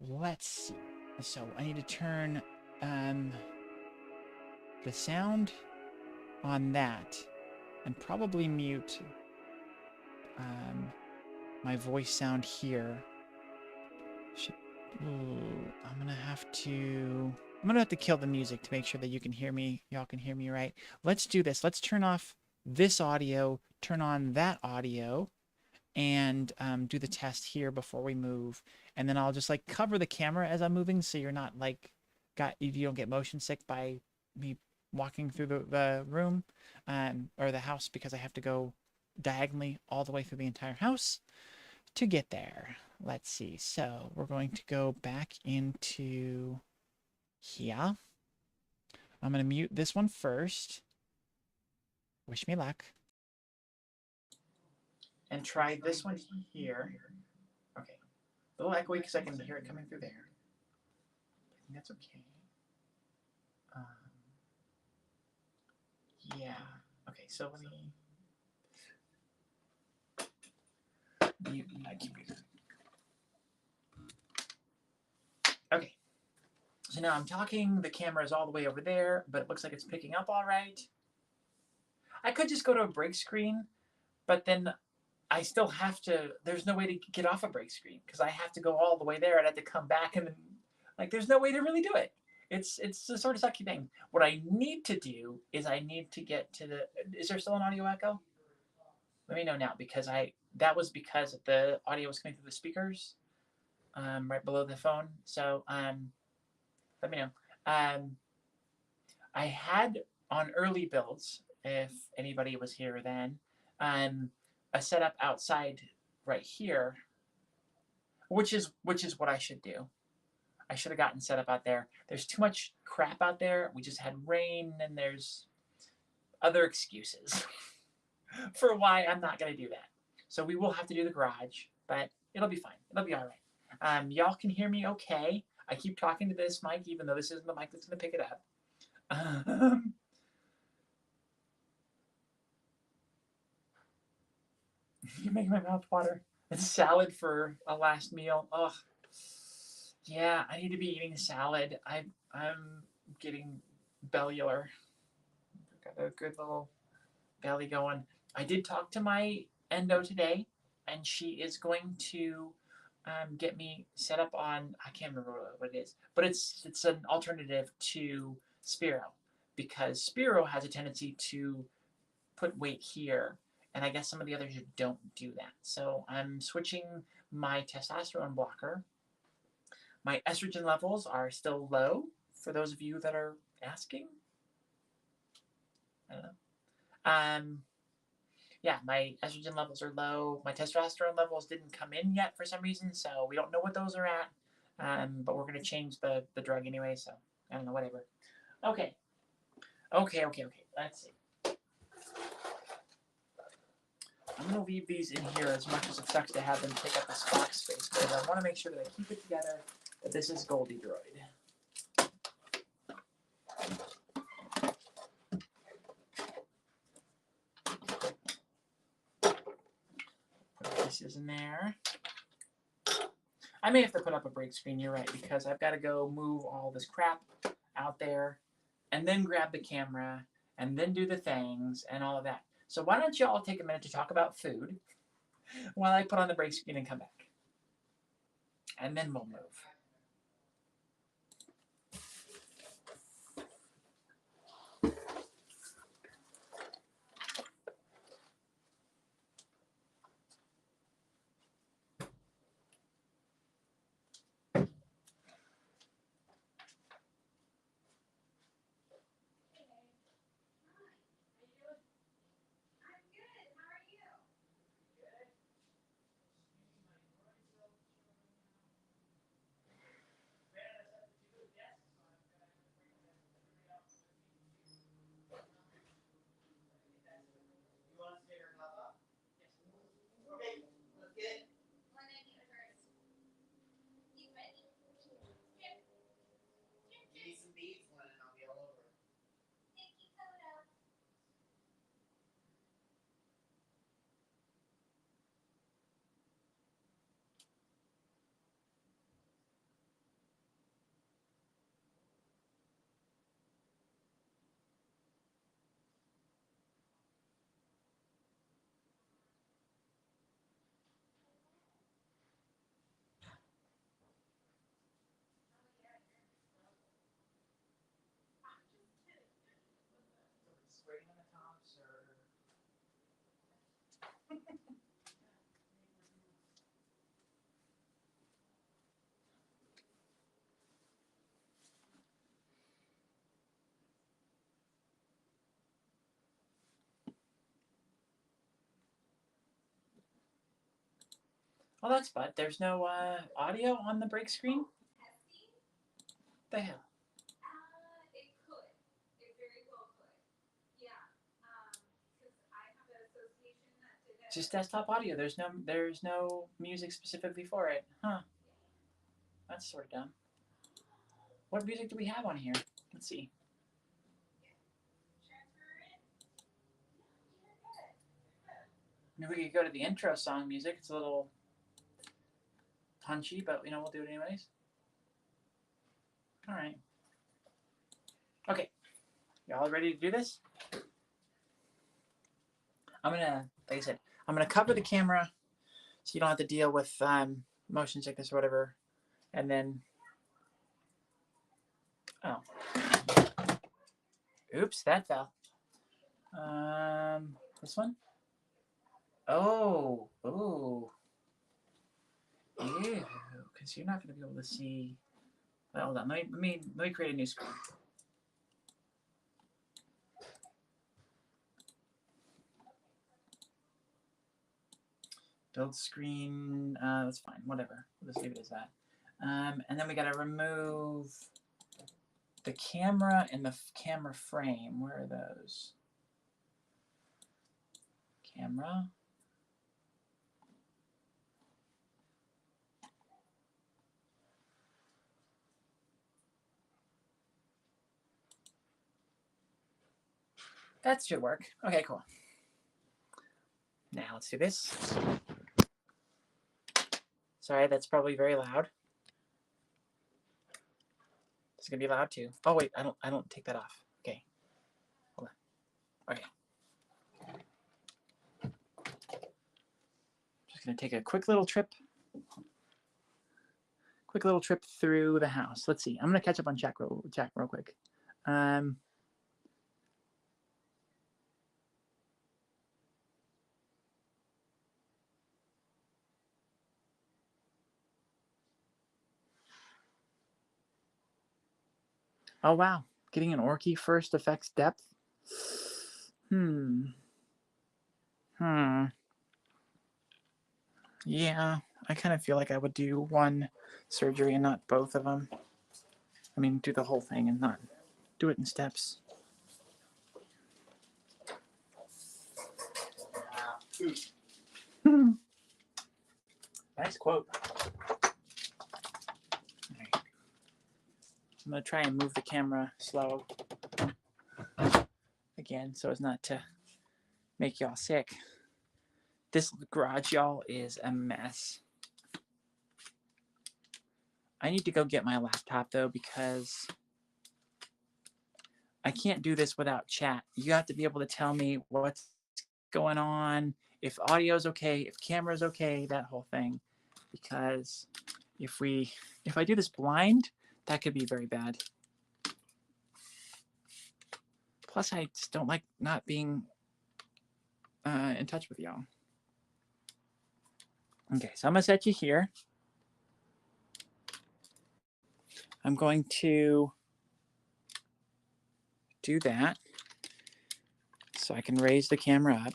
Let's see. So I need to turn the sound on that and probably mute my voice sound here. I'm gonna have to kill the music to make sure that you can hear me. Y'all can hear me right. Let's do this. Let's turn off this audio, turn on that audio, and do the test here before we move. And then I'll just like cover the camera as I'm moving, so you're not like you don't get motion sick by me walking through the room or the house, because I have to go diagonally all the way through the entire house to get there. Let's see. So we're going to go back into here. I'm going to mute this one first. Wish me luck. And try this one here. Okay. A little echoey because I can hear it coming through there. I think that's okay. Yeah. Okay, so let me mute my computer. Okay. So now I'm talking, the camera is all the way over there, but it looks like it's picking up all right. I could just go to a break screen, but then I still have to, there's no way to get off a break screen because I have to go all the way there and I have to come back, and then, like, there's no way to really do it. It's a sort of sucky thing. What I need to do is I need to get to the, is there still an audio echo? Let me know now, because that was because the audio was coming through the speakers right below the phone. So let me know. I had on early builds, if anybody was here then, a setup outside right here, which is what I should do. I should have gotten set up out there. There's too much crap out there. We just had rain, and there's other excuses for why I'm not going to do that. So we will have to do the garage, but it'll be fine. It'll be all right. Y'all can hear me okay. I keep talking to this mic, even though this isn't the mic that's going to pick it up. You make my mouth water. It's salad for a last meal. Ugh. Yeah, I need to be eating salad. I'm getting bellular. Got a good little belly going. I did talk to my endo today, and she is going to get me set up on, I can't remember what it is, but it's an alternative to Spiro, because Spiro has a tendency to put weight here, and I guess some of the others don't do that. So I'm switching my testosterone blocker. My estrogen levels are still low, for those of you that are asking. I don't know. Yeah, my estrogen levels are low. My testosterone levels didn't come in yet for some reason, so we don't know what those are at. But we're going to change the drug anyway, so I don't know, whatever. Okay. Let's see. I'm going to leave these in here, as much as it sucks to have them take up this box space, but I want to make sure that I keep it together, that this is Goldie Droid. Put pieces in there. I may have to put up a break screen, you're right, because I've got to go move all this crap out there, and then grab the camera, and then do the things, and all of that. So why don't you all take a minute to talk about food while I put on the break screen and come back. And then we'll move. waiting on the tops or? Oh, that's bad. There's no audio on the break screen? What the hell? It could. It very well could. Yeah. Because I have an association that did it. Just desktop audio. There's no music specifically for it. Huh. That's sort of dumb. What music do we have on here? Let's see. I mean, we could go to the intro song music. It's a little punchy, but we'll do it anyways. All right. Okay. Y'all ready to do this? Like I said, I'm gonna cover the camera so you don't have to deal with motion sickness or whatever. And then, oh, oops, that fell. This one. Oh, ew, because you're not gonna be able to see. Well, hold on, let me create a new screen. Build screen, that's fine, whatever. We'll just leave it as that. And then we gotta remove the camera and the camera frame. Where are those? Camera. That should work. Okay, cool. Now let's do this. Sorry, that's probably very loud. It's gonna be loud too. Oh wait, I don't take that off. Okay. Hold on. Okay. Just gonna take a quick little trip through the house. Let's see. I'm gonna catch up on chat real quick. Oh wow, getting an Orky first affects depth. Yeah, I kind of feel like I would do one surgery and not both of them. I mean, do the whole thing and not do it in steps. Nice quote. Right. I'm going to try and move the camera slow again so as not to make y'all sick. This garage, y'all, is a mess. I need to go get my laptop, though, because I can't do this without chat. You have to be able to tell me what's going on, if audio's okay, if camera's okay, that whole thing. Because if I do this blind, that could be very bad. Plus, I just don't like not being in touch with y'all. Okay, so I'm gonna set you here. I'm going to do that so I can raise the camera up.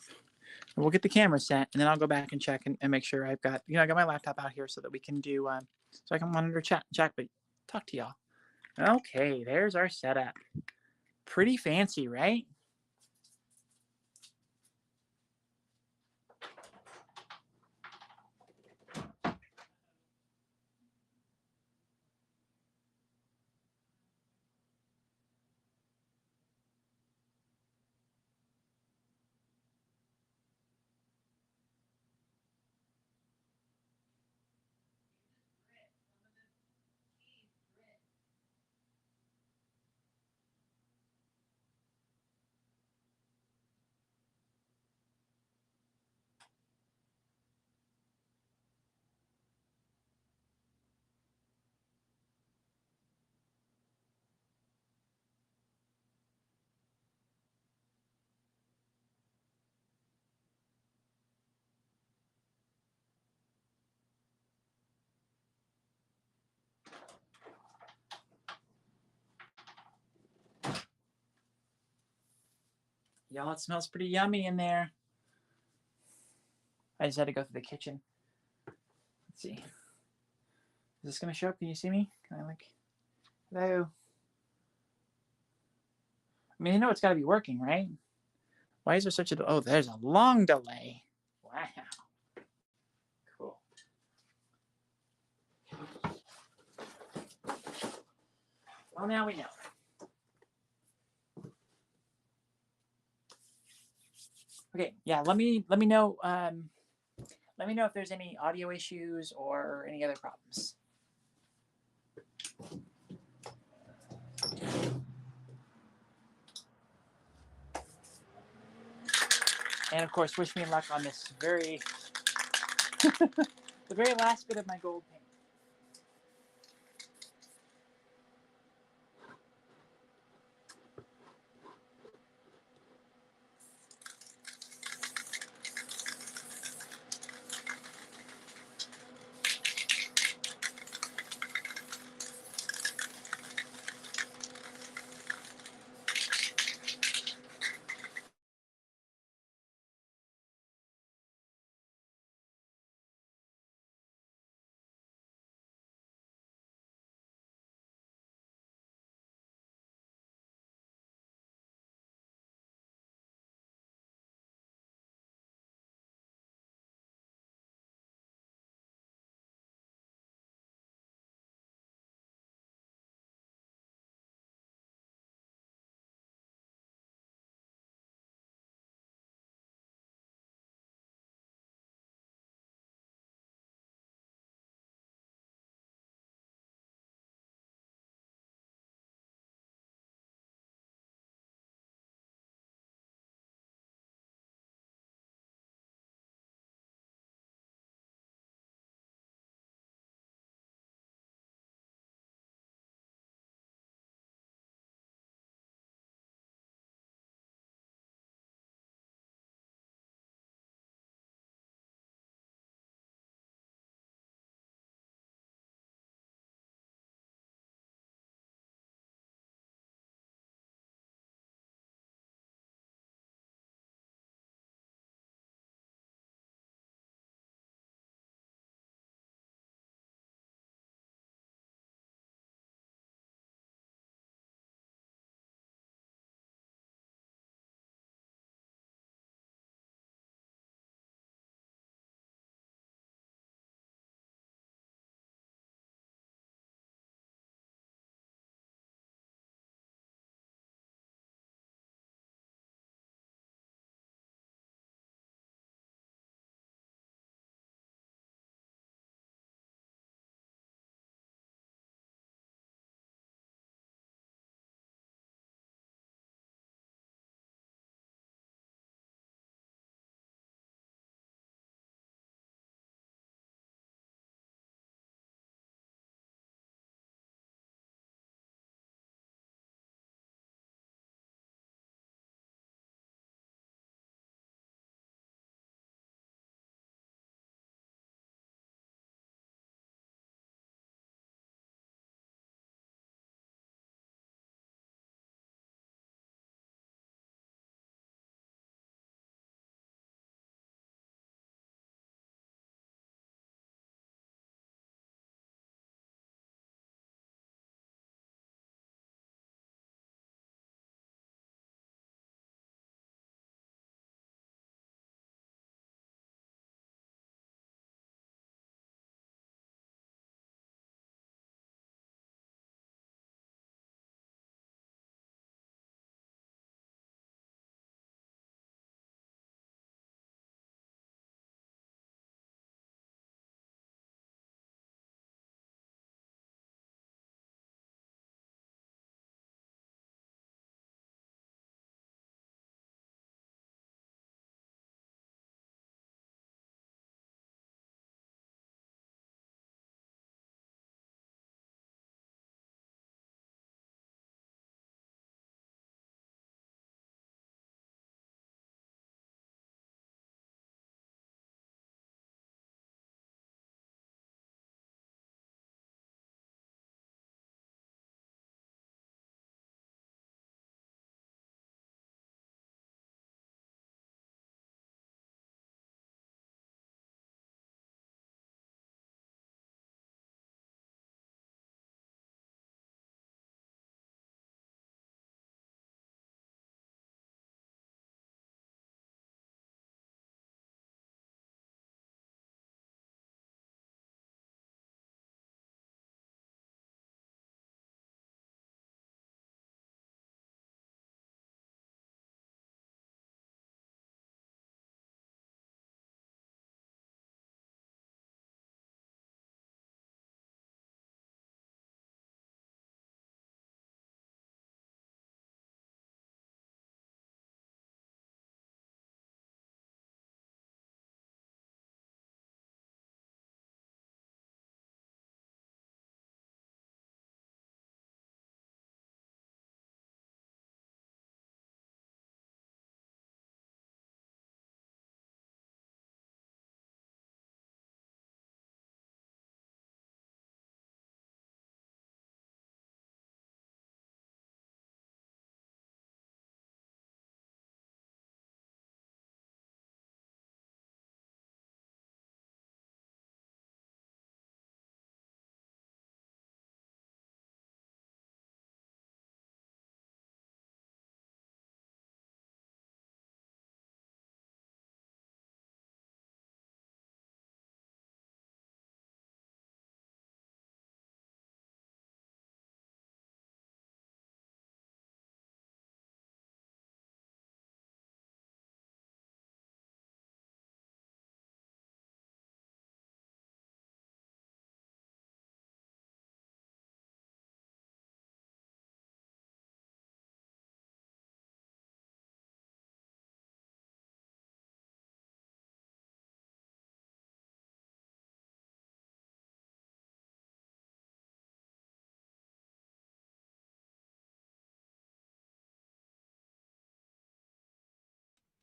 And we'll get the camera set, and then I'll go back and check and make sure I've got, I got my laptop out here so that we can do, so I can monitor chat, but talk to y'all. Okay, there's our setup. Pretty fancy, right? Y'all, it smells pretty yummy in there. I just had to go through the kitchen. Let's see. Is this gonna show up? Can you see me? Can I like? Hello. I mean, you know it's got to be working, right? Why is there such a? Oh, there's a long delay. Wow. Cool. Well, now we know. Okay. Yeah. Let me know. Let me know if there's any audio issues or any other problems. And of course, wish me luck on this the very last bit of my gold paint.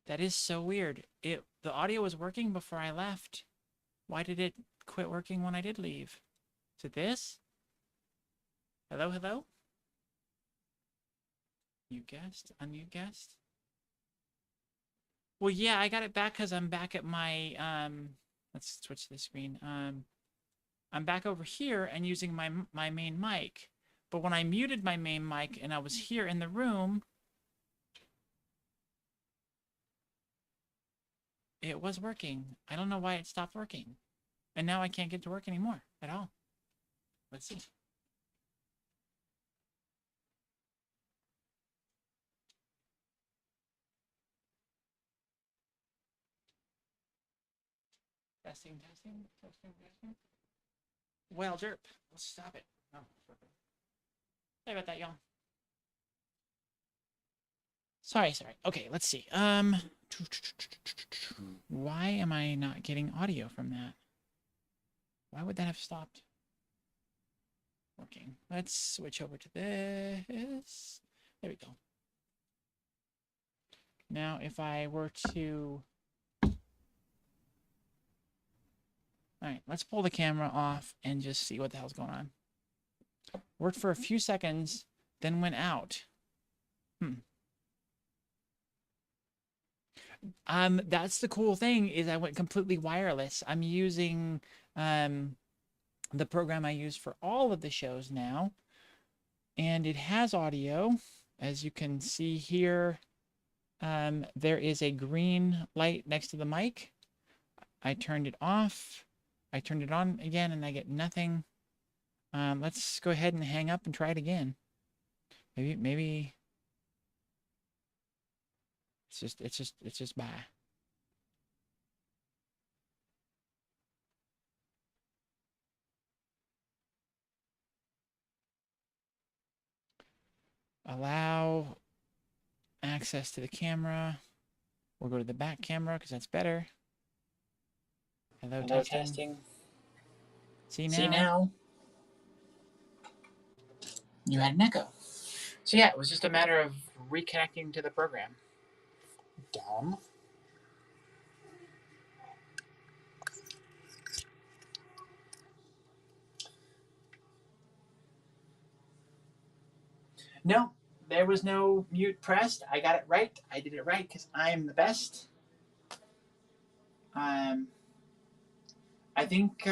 That is so weird. The audio was working before I left. Why did it quit working when I did leave? Is it this? Hello, hello? You guessed? Unmute guest? Well, yeah, I got it back because I'm back at my, let's switch the screen. I'm back over here and using my main mic. But when I muted my main mic and I was here in the room, it was working. I don't know why it stopped working. And now I can't get to work anymore at all. Let's see. Testing, testing, testing, testing. Well, derp. Let's stop it. Oh, sorry about that, y'all. Sorry. Okay, let's see. Why am I not getting audio from that? Why would that have stopped working? Let's switch over to this. There we go. Now, if I were to... All right, let's pull the camera off and just see what the hell's going on. Worked for a few seconds, then went out. That's the cool thing is I went completely wireless. I'm using the program I use for all of the shows now, and it has audio. As you can see here, there is a green light next to the mic. I turned it off. I turned it on again, and I get nothing. Let's go ahead and hang up and try it again. Maybe it's just bye. Allow access to the camera. We'll go to the back camera because that's better. Hello, testing. See now? You had an echo. So yeah, it was just a matter of reconnecting to the program. Dumb. No, there was no mute pressed. I got it right. I did it right because I am the best. I think,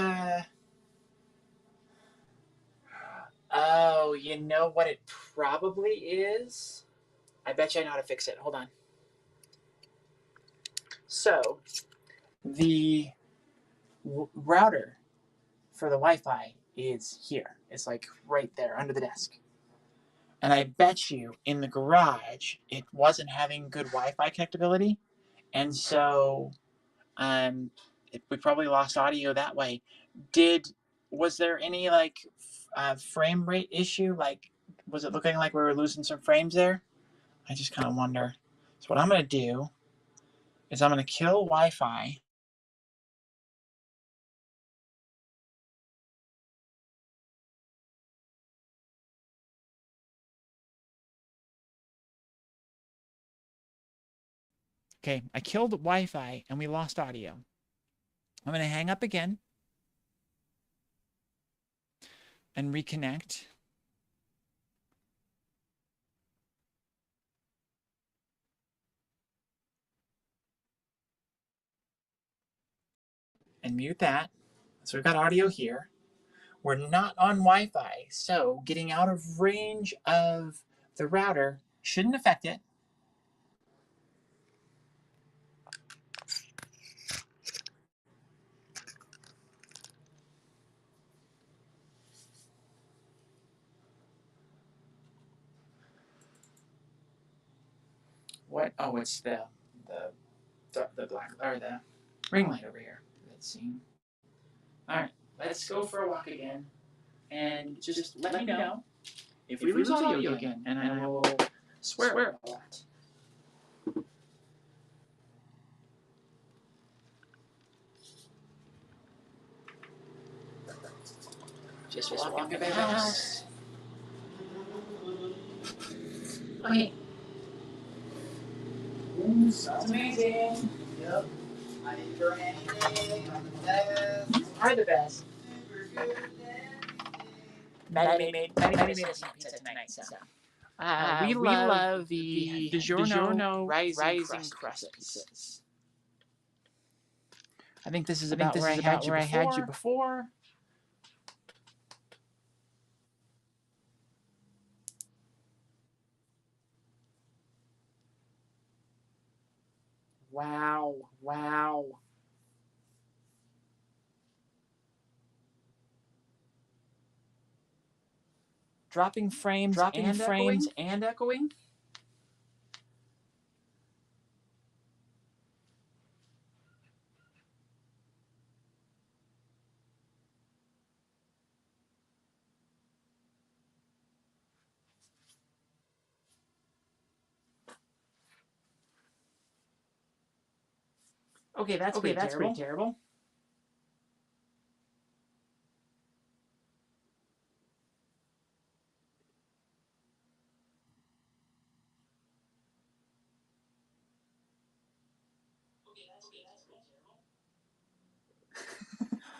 oh, you know what it probably is? I bet you I know how to fix it. Hold on. So, the router for the Wi-Fi is here. It's like right there under the desk. And I bet you in the garage it wasn't having good Wi-Fi connectability, and so we probably lost audio that way. Was there any like frame rate issue? Like, was it looking like we were losing some frames there? I just kind of wonder. So what I'm gonna do is I'm gonna kill Wi-Fi. Okay, I killed Wi-Fi and we lost audio. I'm going to hang up again and reconnect. And mute that. So we've got audio here. We're not on Wi-Fi, so getting out of range of the router shouldn't affect it. What? Oh, it's the black or the ring light over here. Let's see. All right, let's go for a walk again, and just let me know if we lose audio again, and I will swear a lot. Just walk into the house. Okay. Smells amazing. Yep. I didn't burn anything. I'm the best. You are the best. Maddie made us some pizza tonight, so. We love the DiGiorno Rising Crust pizzas. I think this is about where I had you before. Wow. Dropping frames and echoing. Okay, that's pretty terrible.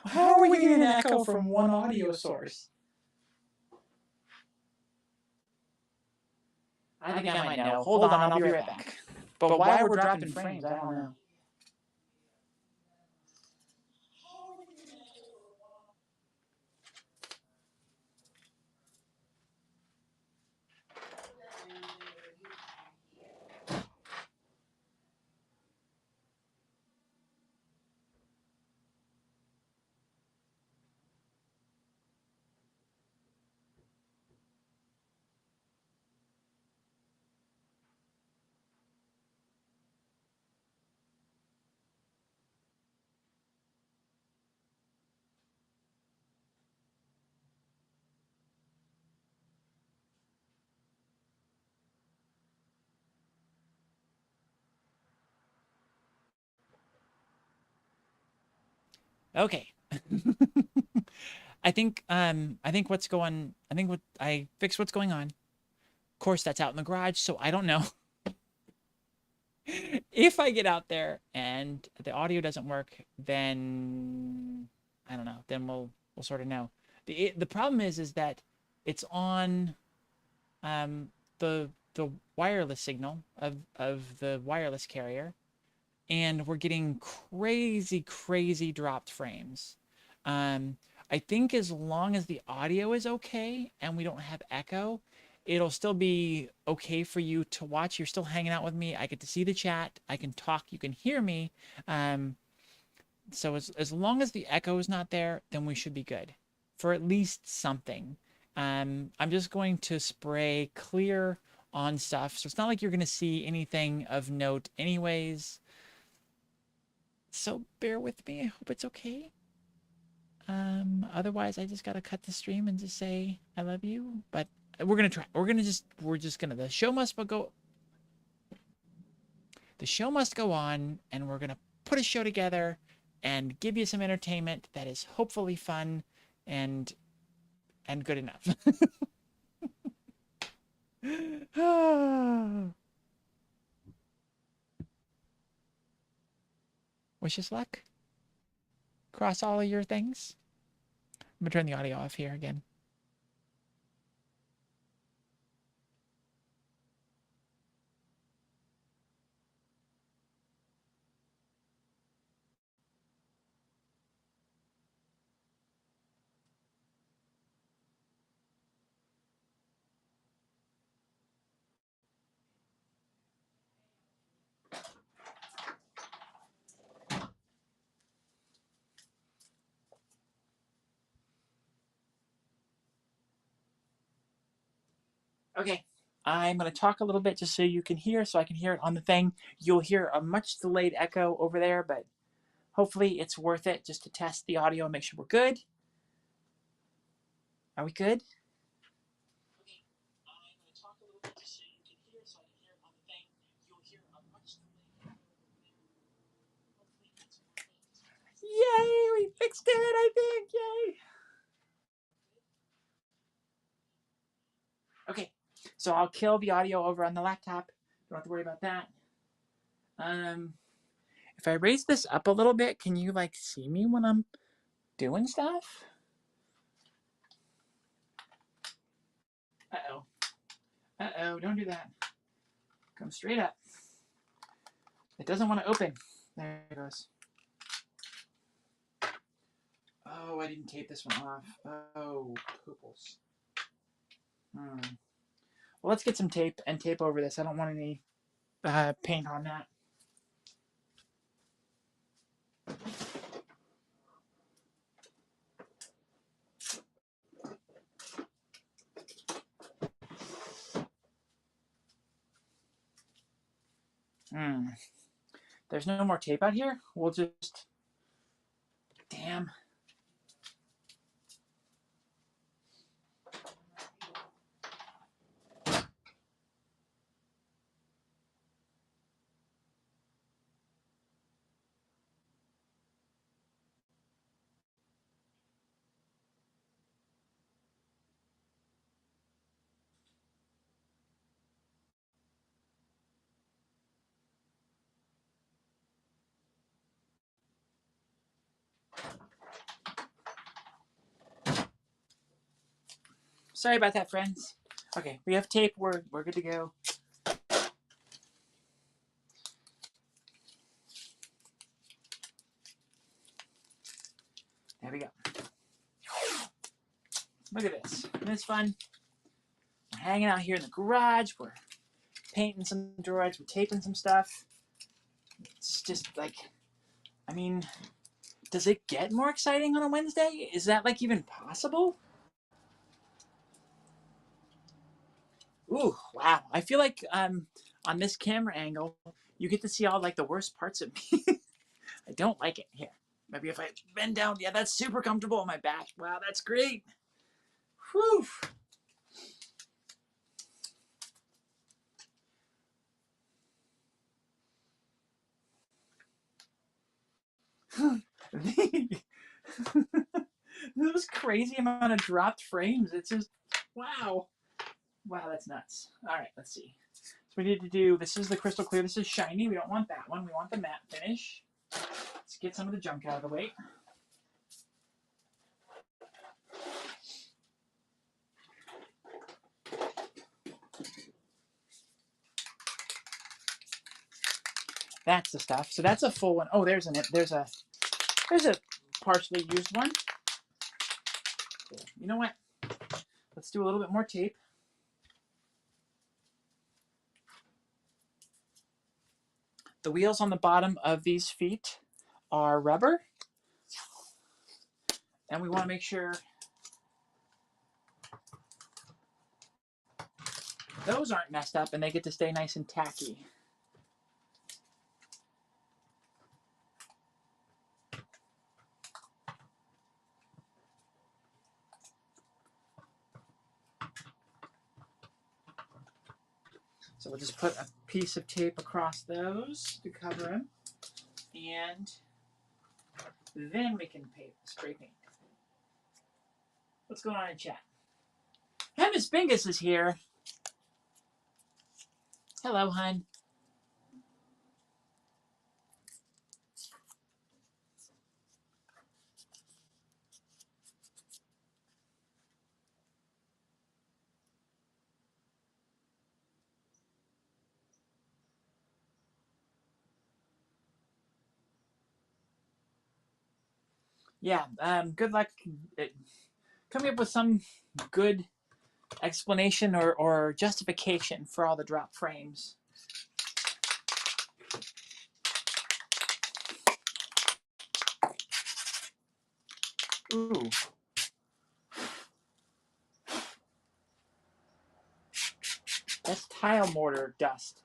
How are we getting an echo from one audio source? I think I might know. Hold on, I'll be right back. But why we're dropping frames, I don't know. Okay. I think I fixed what's going on. Of course, that's out in the garage, so I don't know. If I get out there and the audio doesn't work, then I don't know. Then we'll sort of know. The problem is that it's on the wireless signal of the wireless carrier, and we're getting crazy dropped frames. I think as long as the audio is okay and we don't have echo, it'll still be okay for you to watch. You're still hanging out with me. I get to see the chat. I can talk. You can hear me. So as long as the echo is not there, then we should be good for at least something. I'm just going to spray clear on stuff. So it's not like you're going to see anything of note anyways. So bear with me. I hope it's okay. Otherwise I just gotta cut the stream and just say I love you. But we're gonna try. The show must go. The show must go on, and we're gonna put a show together and give you some entertainment that is hopefully fun and good enough. Wish us luck. Cross all of your things. I'm gonna turn the audio off here again. Okay, I'm going to talk a little bit just so you can hear, so I can hear it on the thing. You'll hear a much delayed echo over there, but hopefully it's worth it just to test the audio and make sure we're good. Are we good? Okay, I'm going to talk a little bit just so you can hear, so I can hear it on the thing. You'll hear a much delayed echo over there. Hopefully it's worth it. Yay, we fixed it, I think, yay. Okay, so I'll kill the audio over on the laptop. Don't have to worry about that. If I raise this up a little bit, can you like see me when I'm doing stuff? Uh-oh. Uh-oh, don't do that. Come straight up. It doesn't want to open. There it goes. Oh, I didn't tape this one off. Oh, pooples. Well, let's get some tape and tape over this. I don't want any paint on that. There's no more tape out here? We'll just... Damn. Sorry about that, friends. Okay, we have tape. We're good to go. There we go. Look at this. Isn't this fun? We're hanging out here in the garage. We're painting some droids. We're taping some stuff. It's just like, I mean, does it get more exciting on a Wednesday? Is that like even possible? Ooh, wow. I feel like on this camera angle, you get to see all like the worst parts of me. I don't like it. Here, maybe if I bend down. Yeah, that's super comfortable on my back. Wow, that's great. Whew. Those crazy amount of dropped frames. It's just, wow. Wow, that's nuts. All right, let's see. So we need to do, this is the crystal clear. This is shiny. We don't want that one. We want the matte finish. Let's get some of the junk out of the way. That's the stuff. So that's a full one. Oh, there's a partially used one. You know what? Let's do a little bit more tape. The wheels on the bottom of these feet are rubber. And we want to make sure those aren't messed up and they get to stay nice and tacky. So we'll just put a piece of tape across those to cover them. And then we can spray paint. What's going on in chat? Miss Bingus is here. Hello, hun. Yeah, good luck coming up with some good explanation or justification for all the drop frames. Ooh. That's tile mortar dust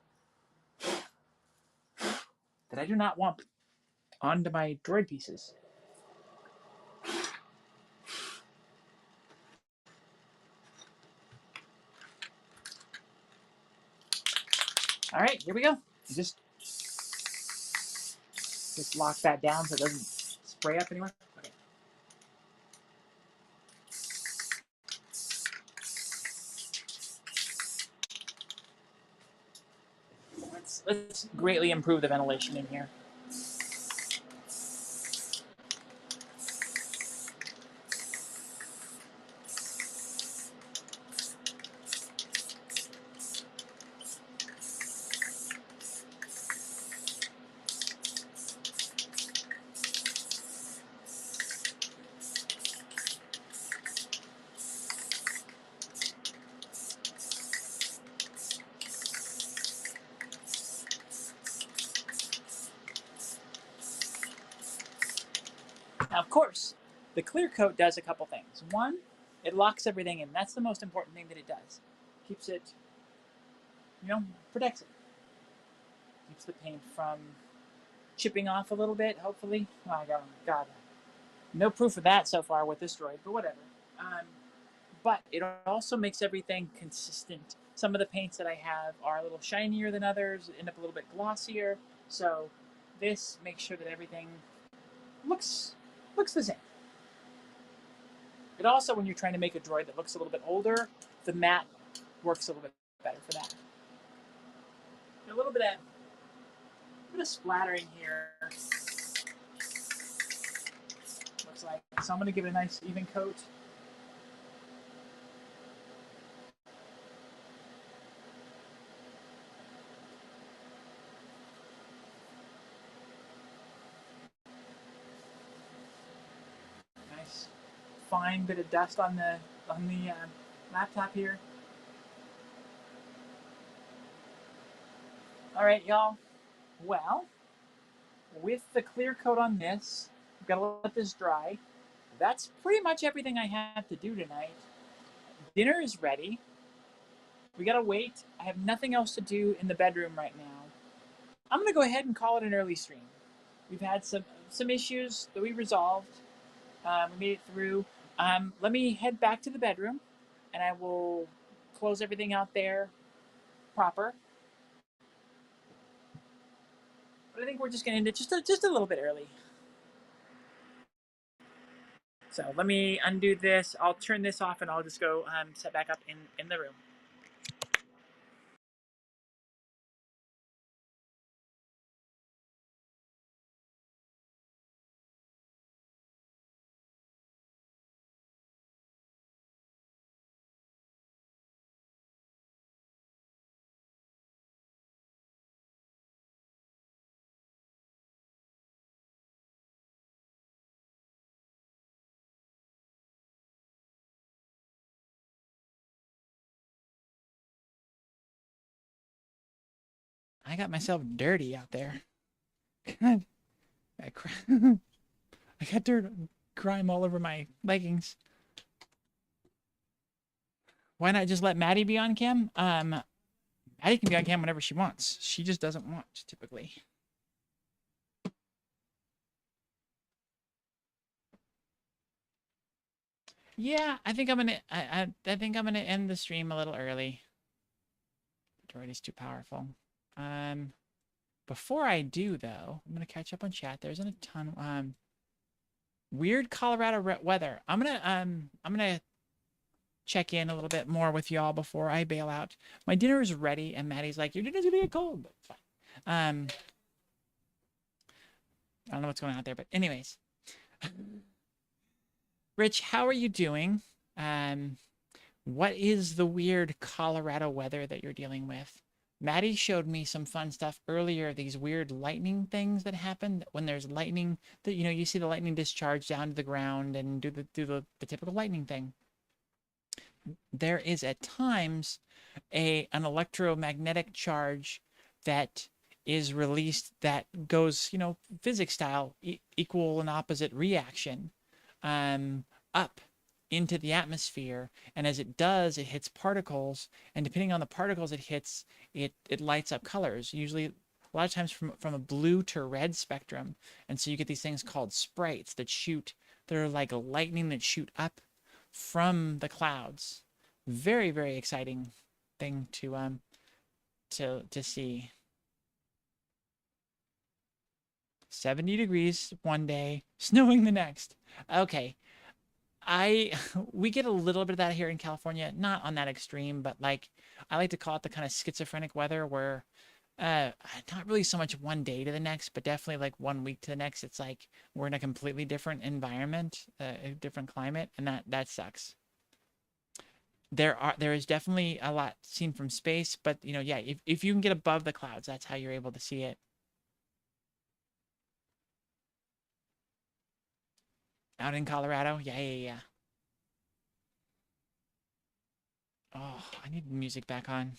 that I do not want onto my droid pieces. All right, here we go. Just lock that down so it doesn't spray up anywhere. Okay. Let's let's greatly improve the ventilation in here. Now, of course, the clear coat does a couple things. One, it locks everything in. That's the most important thing that it does. Keeps it, protects it. Keeps the paint from chipping off a little bit, hopefully. Oh, God. No proof of that so far with this droid, but whatever. But it also makes everything consistent. Some of the paints that I have are a little shinier than others, end up a little bit glossier. So this makes sure that everything looks the same. It also, when you're trying to make a droid that looks a little bit older, the matte works a little bit better for that. A little bit of splattering here. Looks like. So I'm going to give it a nice even coat. Nice fine bit of dust on the laptop here. All right, y'all. Well, with the clear coat on this, I've got to let this dry. That's pretty much everything I have to do tonight. Dinner is ready. We gotta wait. I have nothing else to do in the bedroom right now. I'm gonna go ahead and call it an early stream. We've had some issues that we resolved. We made it through. Let me head back to the bedroom, and I will close everything out there proper. But I think we're just gonna end it just a little bit early. So let me undo this. I'll turn this off, and I'll just go set back up in the room. I got myself dirty out there. God, I got dirt grime all over my leggings. Why not just let Maddie be on cam? Maddie can be on cam whenever she wants. She just doesn't want typically. Yeah, I think I'm gonna. I think I'm gonna end the stream a little early. The droid is too powerful. Before I do though, I'm gonna catch up on chat. There's a ton. Weird Colorado weather. I'm gonna check in a little bit more with y'all before I bail out. My dinner is ready, and Maddie's like, "Your dinner's gonna get cold," but fine. I don't know what's going on out there, but anyways. Rich, how are you doing? What is the weird Colorado weather that you're dealing with? Maddie showed me some fun stuff earlier, these weird lightning things that happen when there's lightning, that you see the lightning discharge down to the ground and do the typical lightning thing. There is at times an electromagnetic charge that is released that goes, physics style, equal and opposite reaction up into the atmosphere, and as it does, it hits particles, and depending on the particles it hits, it lights up colors, usually a lot of times from a blue to red spectrum. And so you get these things called sprites that are like lightning that shoot up from the clouds. Very, very exciting thing to see. 70 degrees one day, snowing the next. Okay. We get a little bit of that here in California, not on that extreme, but I like to call it the kind of schizophrenic weather where Not really so much one day to the next, but definitely like 1 week to the next. It's like we're in a completely different environment, a different climate, and that sucks. There is definitely a lot seen from space, but yeah, if you can get above the clouds, that's how you're able to see it. Out in Colorado, yeah. Oh, I need music back on.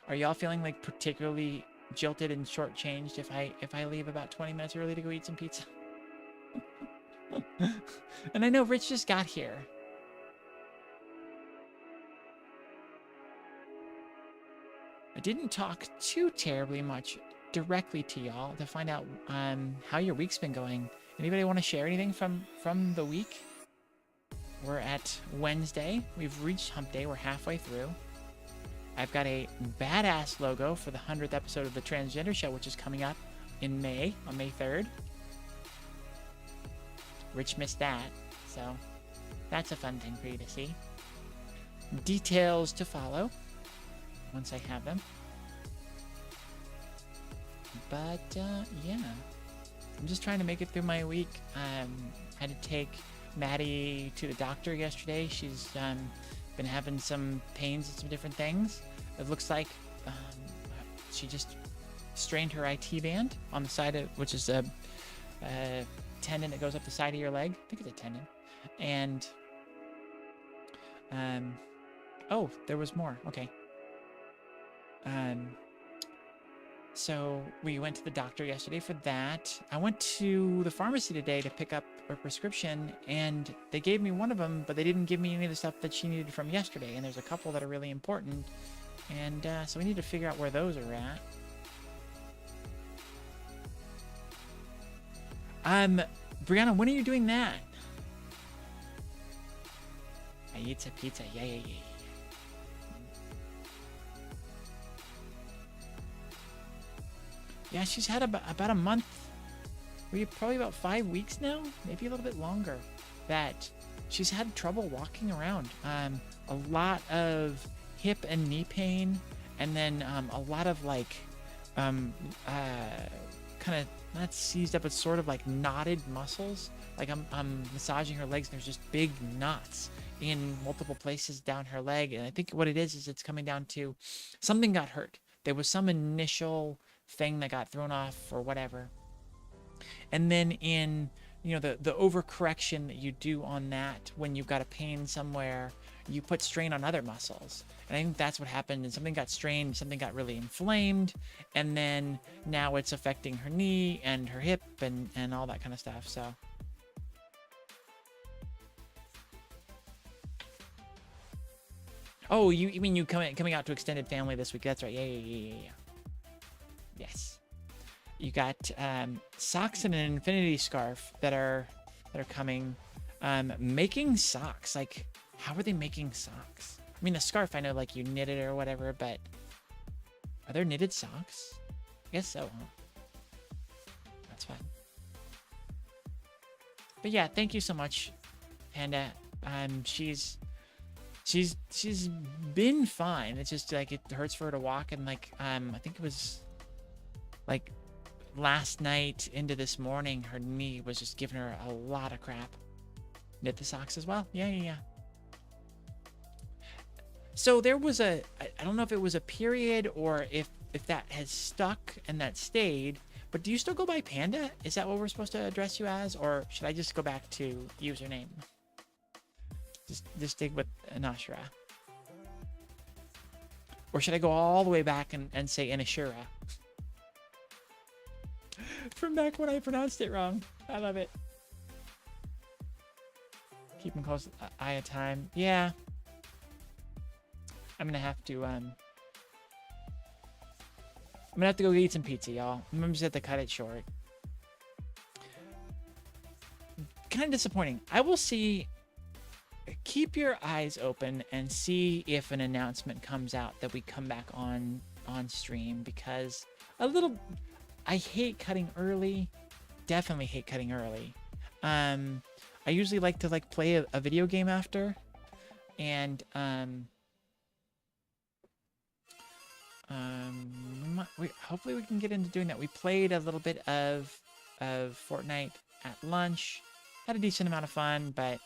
Are y'all feeling like particularly jilted and shortchanged if I leave about 20 minutes early to go eat some pizza? And I know Rich just got here. I didn't talk too terribly much directly to y'all to find out how your week's been going. Anybody want to share anything from the week? We're at Wednesday. We've reached hump day. We're halfway through. I've got a badass logo for the 100th episode of the Transgender Show, which is coming up in May, on May 3rd. Rich missed that, so that's a fun thing for you to see. Details to follow once I have them. But yeah, I'm just trying to make it through my week. Had to take Maddie to the doctor yesterday. She's been having some pains and some different things. It looks like she just strained her IT band on the side of, which is a tendon that goes up the side of your leg. I think it's a tendon. And oh, there was more. Okay. So we went to the doctor yesterday for that. I went to the pharmacy today to pick up a prescription, and they gave me one of them, but they didn't give me any of the stuff that she needed from yesterday. And there's a couple that are really important, and so we need to figure out where those are at. Brianna, when are you doing that? I eat some pizza. Yeah. Yeah, she's had about a month, probably about 5 weeks now, maybe a little bit longer, that she's had trouble walking around. A lot of hip and knee pain, and then a lot of like, kind of not seized up, but sort of like knotted muscles. Like I'm massaging her legs, and there's just big knots in multiple places down her leg. And I think what it is it's coming down to something got hurt. There was some initial thing that got thrown off or whatever, and then in the overcorrection that you do on that when you've got a pain somewhere, you put strain on other muscles, and I think that's what happened. And something got strained, something got really inflamed, and then now it's affecting her knee and her hip and all that kind of stuff. So oh, you mean you coming out to extended family this week? That's right. Yeah. Yes, you got socks and an infinity scarf that are coming. Making socks, like, how are they making socks? I mean, a scarf, I know, like, you knit it or whatever, but are there knitted socks? I guess so, huh? That's fine. But yeah, thank you so much, Panda. She's been fine. It's just like it hurts for her to walk, and like I think it was like last night into this morning, her knee was just giving her a lot of crap. Knit the socks as well. Yeah. So there was I don't know if it was a period or if that has stuck and that stayed, but do you still go by Panda? Is that what we're supposed to address you as, or should I just go back to username? Just stick with Anashra. Or should I go all the way back and say Inashura? From back when I pronounced it wrong. I love it. Keep them close eye of time. Yeah. I'm gonna have to go eat some pizza, y'all. I'm just have to cut it short. Kind of disappointing. I will see. Keep your eyes open and see if an announcement comes out that we come back on stream, because I hate cutting early. Definitely hate cutting early. I usually like to play a video game after, and Hopefully we can get into doing that. We played a little bit of Fortnite at lunch, had a decent amount of fun, but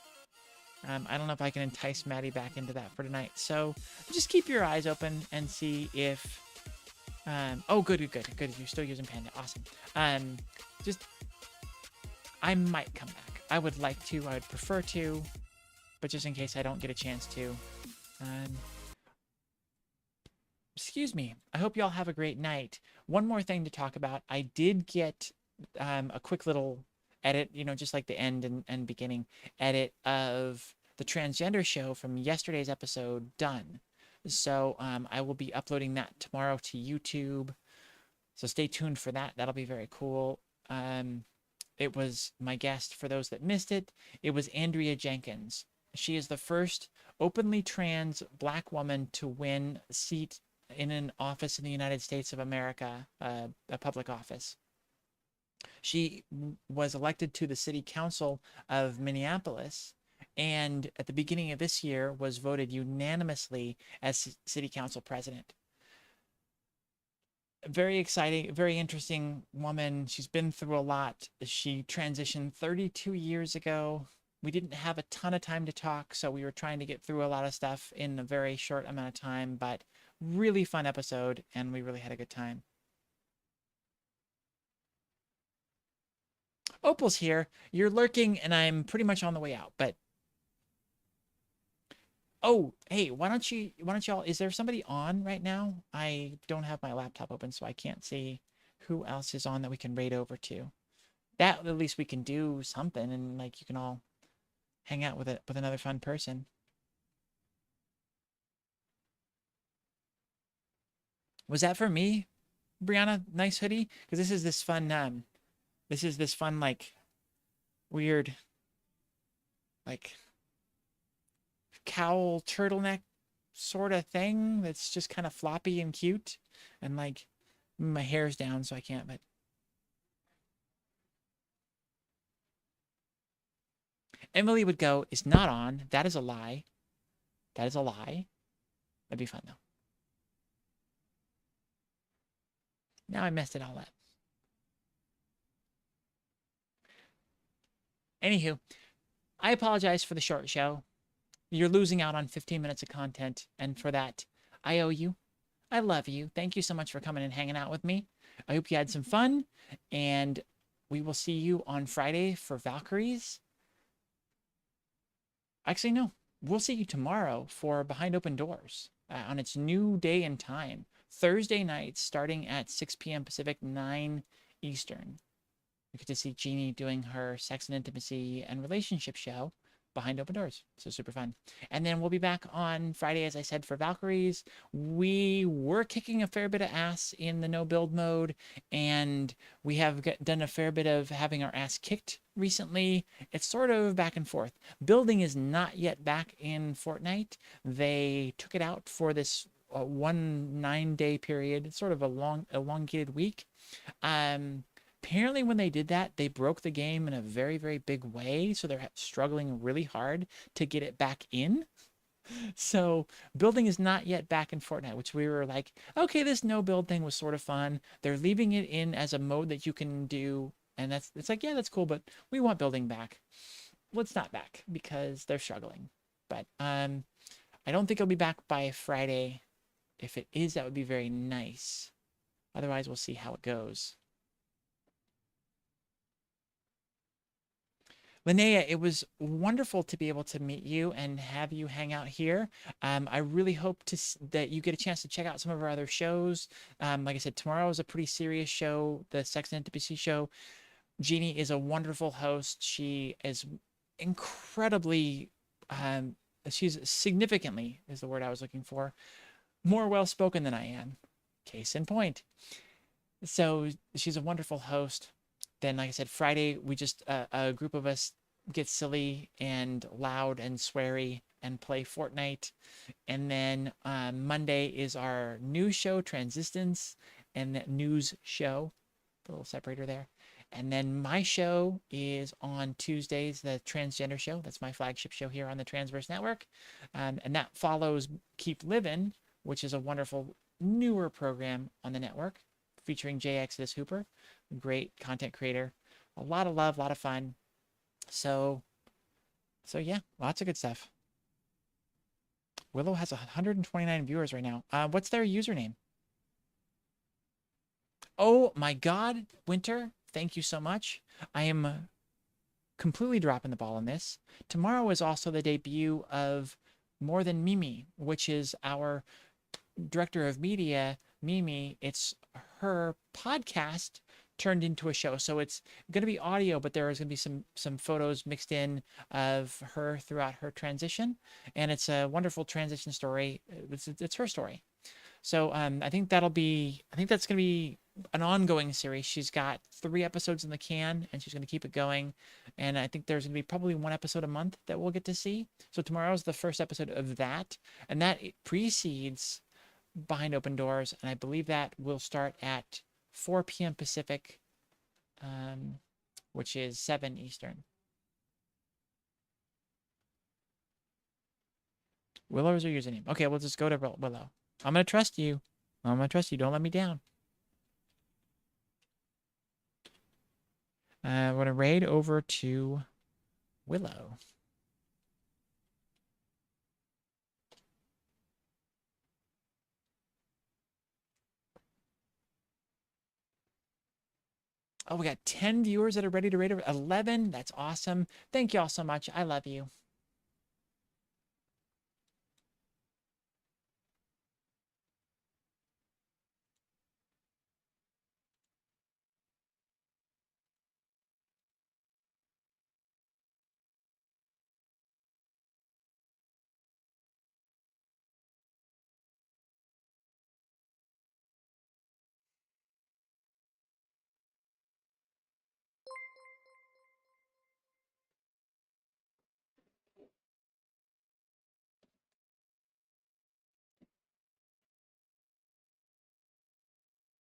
I don't know if I can entice Maddie back into that for tonight. So just keep your eyes open and see if. Oh, good. You're still using Panda. Awesome. Just I might come back. I would like to. I would prefer to, but just in case I don't get a chance to. Excuse me. I hope y'all have a great night. One more thing to talk about. I did get a quick little edit, just like the end and beginning edit of the transgender show from yesterday's episode done. So I will be uploading that tomorrow to YouTube. So stay tuned for that. That'll be very cool. It was my guest, for those that missed it, it was Andrea Jenkins. She is the first openly trans Black woman to win a seat in an office in the United States of America, a public office. She was elected to the city council of Minneapolis, and at the beginning of this year was voted unanimously as city council president. Very exciting, very interesting woman. She's been through a lot. She transitioned 32 years ago. We didn't have a ton of time to talk, so we were trying to get through a lot of stuff in a very short amount of time, but really fun episode, and we really had a good time. Opal's here. You're lurking, and I'm pretty much on the way out, but oh, hey, why don't y'all, is there somebody on right now? I don't have my laptop open, so I can't see who else is on that we can raid over to. That, at least we can do something, and like you can all hang out with another fun person. Was that for me, Brianna? Nice hoodie? Because this is this fun, like, weird, like, cowl turtleneck sort of thing that's just kind of floppy and cute, and like my hair's down so I can't, but Emily would go, it's not on. That is a lie. That is a lie. That'd be fun though. Now I messed it all up. Anywho, I apologize for the short show. You're losing out on 15 minutes of content, and for that, I owe you. I love you. Thank you so much for coming and hanging out with me. I hope you had some fun, and we will see you on Friday for Valkyries. Actually, no. We'll see you tomorrow for Behind Open Doors on its new day and time. Thursday nights starting at 6 p.m. Pacific, 9 Eastern. You get to see Jeannie doing her sex and intimacy and relationship show Behind Open Doors. So super fun. And then we'll be back on Friday, as I said, for Valkyries. We were kicking a fair bit of ass in the no build mode, and we have done a fair bit of having our ass kicked recently. It's sort of back and forth. Building is not yet back in Fortnite. They took it out for this 9-day period, sort of a long elongated week. Apparently when they did that, they broke the game in a very, very big way. So they're struggling really hard to get it back in. So building is not yet back in Fortnite, which we were like, okay, this no build thing was sort of fun. They're leaving it in as a mode that you can do. And it's like, yeah, that's cool, but we want building back. Well, it's not back because they're struggling. But I don't think it'll be back by Friday. If it is, that would be very nice. Otherwise, we'll see how it goes. Linnea, it was wonderful to be able to meet you and have you hang out here. I really hope that you get a chance to check out some of our other shows. Like I said, tomorrow is a pretty serious show, the Sex and Intimacy show. Jeannie is a wonderful host. She is incredibly, she's significantly, is the word I was looking for, more well-spoken than I am. Case in point. So she's a wonderful host. Then, like I said, Friday, we just, a group of us get silly and loud and sweary and play Fortnite. And then Monday is our news show, Transistence, and that news show, the little separator there. And then my show is on Tuesdays, the Transgender Show. That's my flagship show here on the Transverse Network. And that follows Keep Living, which is a wonderful newer program on the network featuring J Exodus Hooper, great content creator. A lot of love, a lot of fun. So yeah, lots of good stuff. Willow has 129 viewers right now. What's their username? Oh my God, Winter, thank you so much. I am completely dropping the ball on this. Tomorrow is also the debut of More Than Mimi, which is our director of media, Mimi. It's her podcast turned into a show. So it's going to be audio, but there is going to be some photos mixed in of her throughout her transition. And it's a wonderful transition story. It's her story. So I think that's going to be an ongoing series. She's got 3 episodes in the can, and she's going to keep it going. And I think there's going to be probably 1 episode a month that we'll get to see. So tomorrow's the first episode of that, and that precedes Behind Open Doors, and I believe that will start at 4 p.m. Pacific, which is 7 Eastern. Willow is her username. Okay, we'll just go to Willow. I'm going to trust you. I'm going to trust you. Don't let me down. We're going to raid over to Willow. Oh, we got 10 viewers that are ready to raid over 11. That's awesome. Thank you all so much. I love you.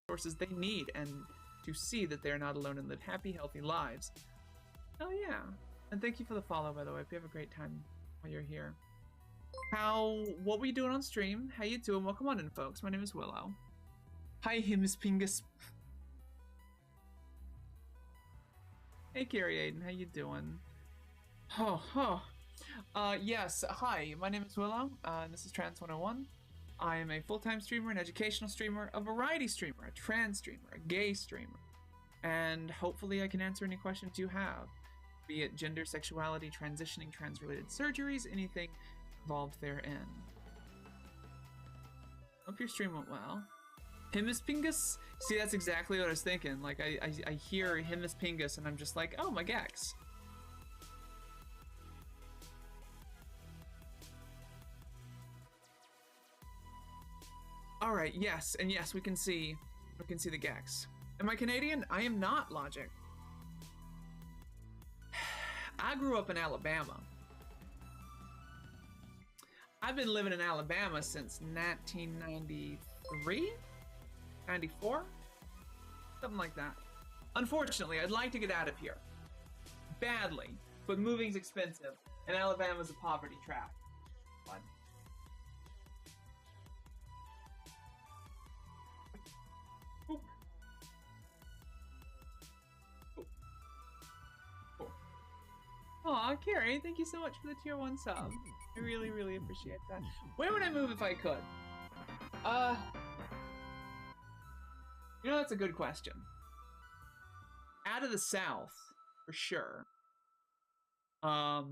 Resources they need and to see that they're not alone and live happy, healthy lives. Oh yeah. And thank you for the follow, by the way. Hope you have a great time while you're here. What we doing on stream? How you doing? Welcome on in, folks. My name is Willow. Hi, Miss Pingus. Hey, Gary Aiden. How you doing? Yes. Hi, my name is Willow. This is Trans 101. I am a full-time streamer, an educational streamer, a variety streamer, a trans streamer, a gay streamer. And hopefully I can answer any questions you have, be it gender, sexuality, transitioning, trans-related surgeries, anything involved therein. Hope your stream went well. Himis Pingus? See, that's exactly what I was thinking. Like, I hear Himis Pingus and I'm just like, oh, my Gex. All right, yes, and yes, we can see the Gex. Am I Canadian? I am not, Logic. I grew up in Alabama. I've been living in Alabama since 1993, 94, something like that. Unfortunately, I'd like to get out of here badly, but moving's expensive, and Alabama's a poverty trap. What? Aw, Carrie, thank you so much for the tier 1 sub. I really, really appreciate that. Where would I move if I could? You know, that's a good question. Out of the South, for sure. That's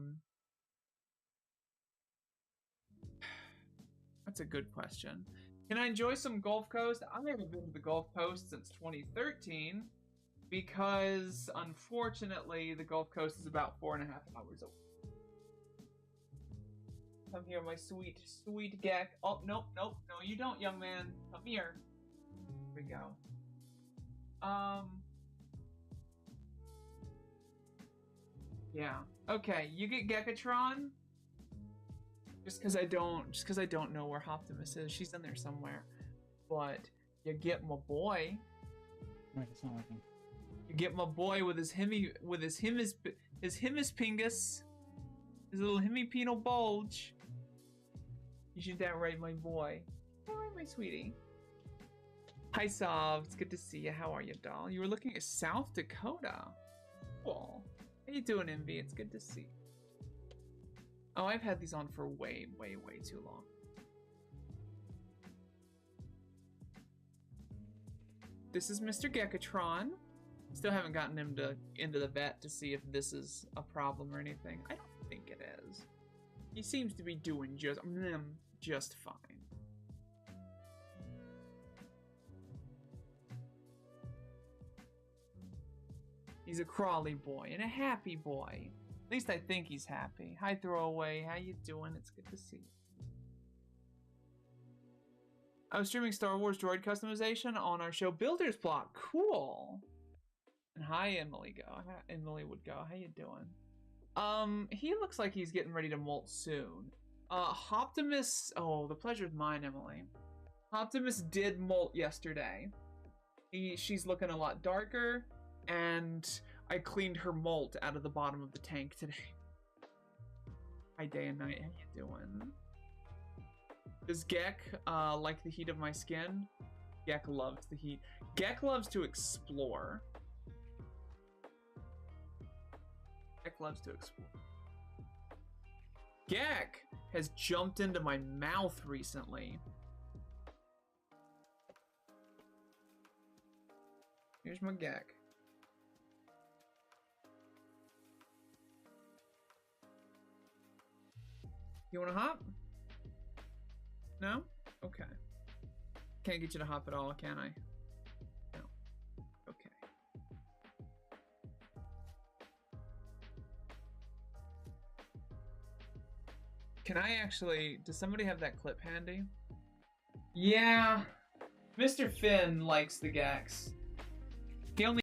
a good question. Can I enjoy some Gulf Coast? I haven't been to the Gulf Coast since 2013. Because, unfortunately, the Gulf Coast is about 4.5 hours away. Come here, my sweet, sweet Gek. Oh, nope, no, you don't, young man. Come here. Here we go. Yeah. Okay, you get Gekatron. Just because I don't know where Optimus is. She's in there somewhere. But you get my boy. Wait, it's not working. You get my boy with his Himis Pingus, his little Hemipenal bulge. You shoot that right, my boy. All right, my sweetie. Hi, Sov. It's good to see you. How are you, doll? You were looking at South Dakota. Cool. How you doing, Envy? It's good to see you. Oh, I've had these on for way, way, way too long. This is Mr. Gekatron. Still haven't gotten him into the vet to see if this is a problem or anything. I don't think it is. He seems to be doing just fine. He's a crawly boy and a happy boy. At least I think he's happy. Hi, Throwaway. How you doing? It's good to see you. I was streaming Star Wars droid customization on our show Builder's Plot. Cool. And hi, Emily Emily would go. How you doing? He looks like he's getting ready to molt soon. Optimus. Oh, the pleasure's mine, Emily. Optimus did molt yesterday. She's looking a lot darker, and I cleaned her molt out of the bottom of the tank today. Hi, day and night. How you doing? Does Gek like the heat of my skin? Gek loves the heat. Gek loves to explore. Gek loves to explore. Gek has jumped into my mouth recently. Here's my Gek. You wanna hop? No? Okay. Can't get you to hop at all, can I? No. Okay. Can I actually... Does somebody have that clip handy? Yeah. Mr. Finn likes the Gex. He only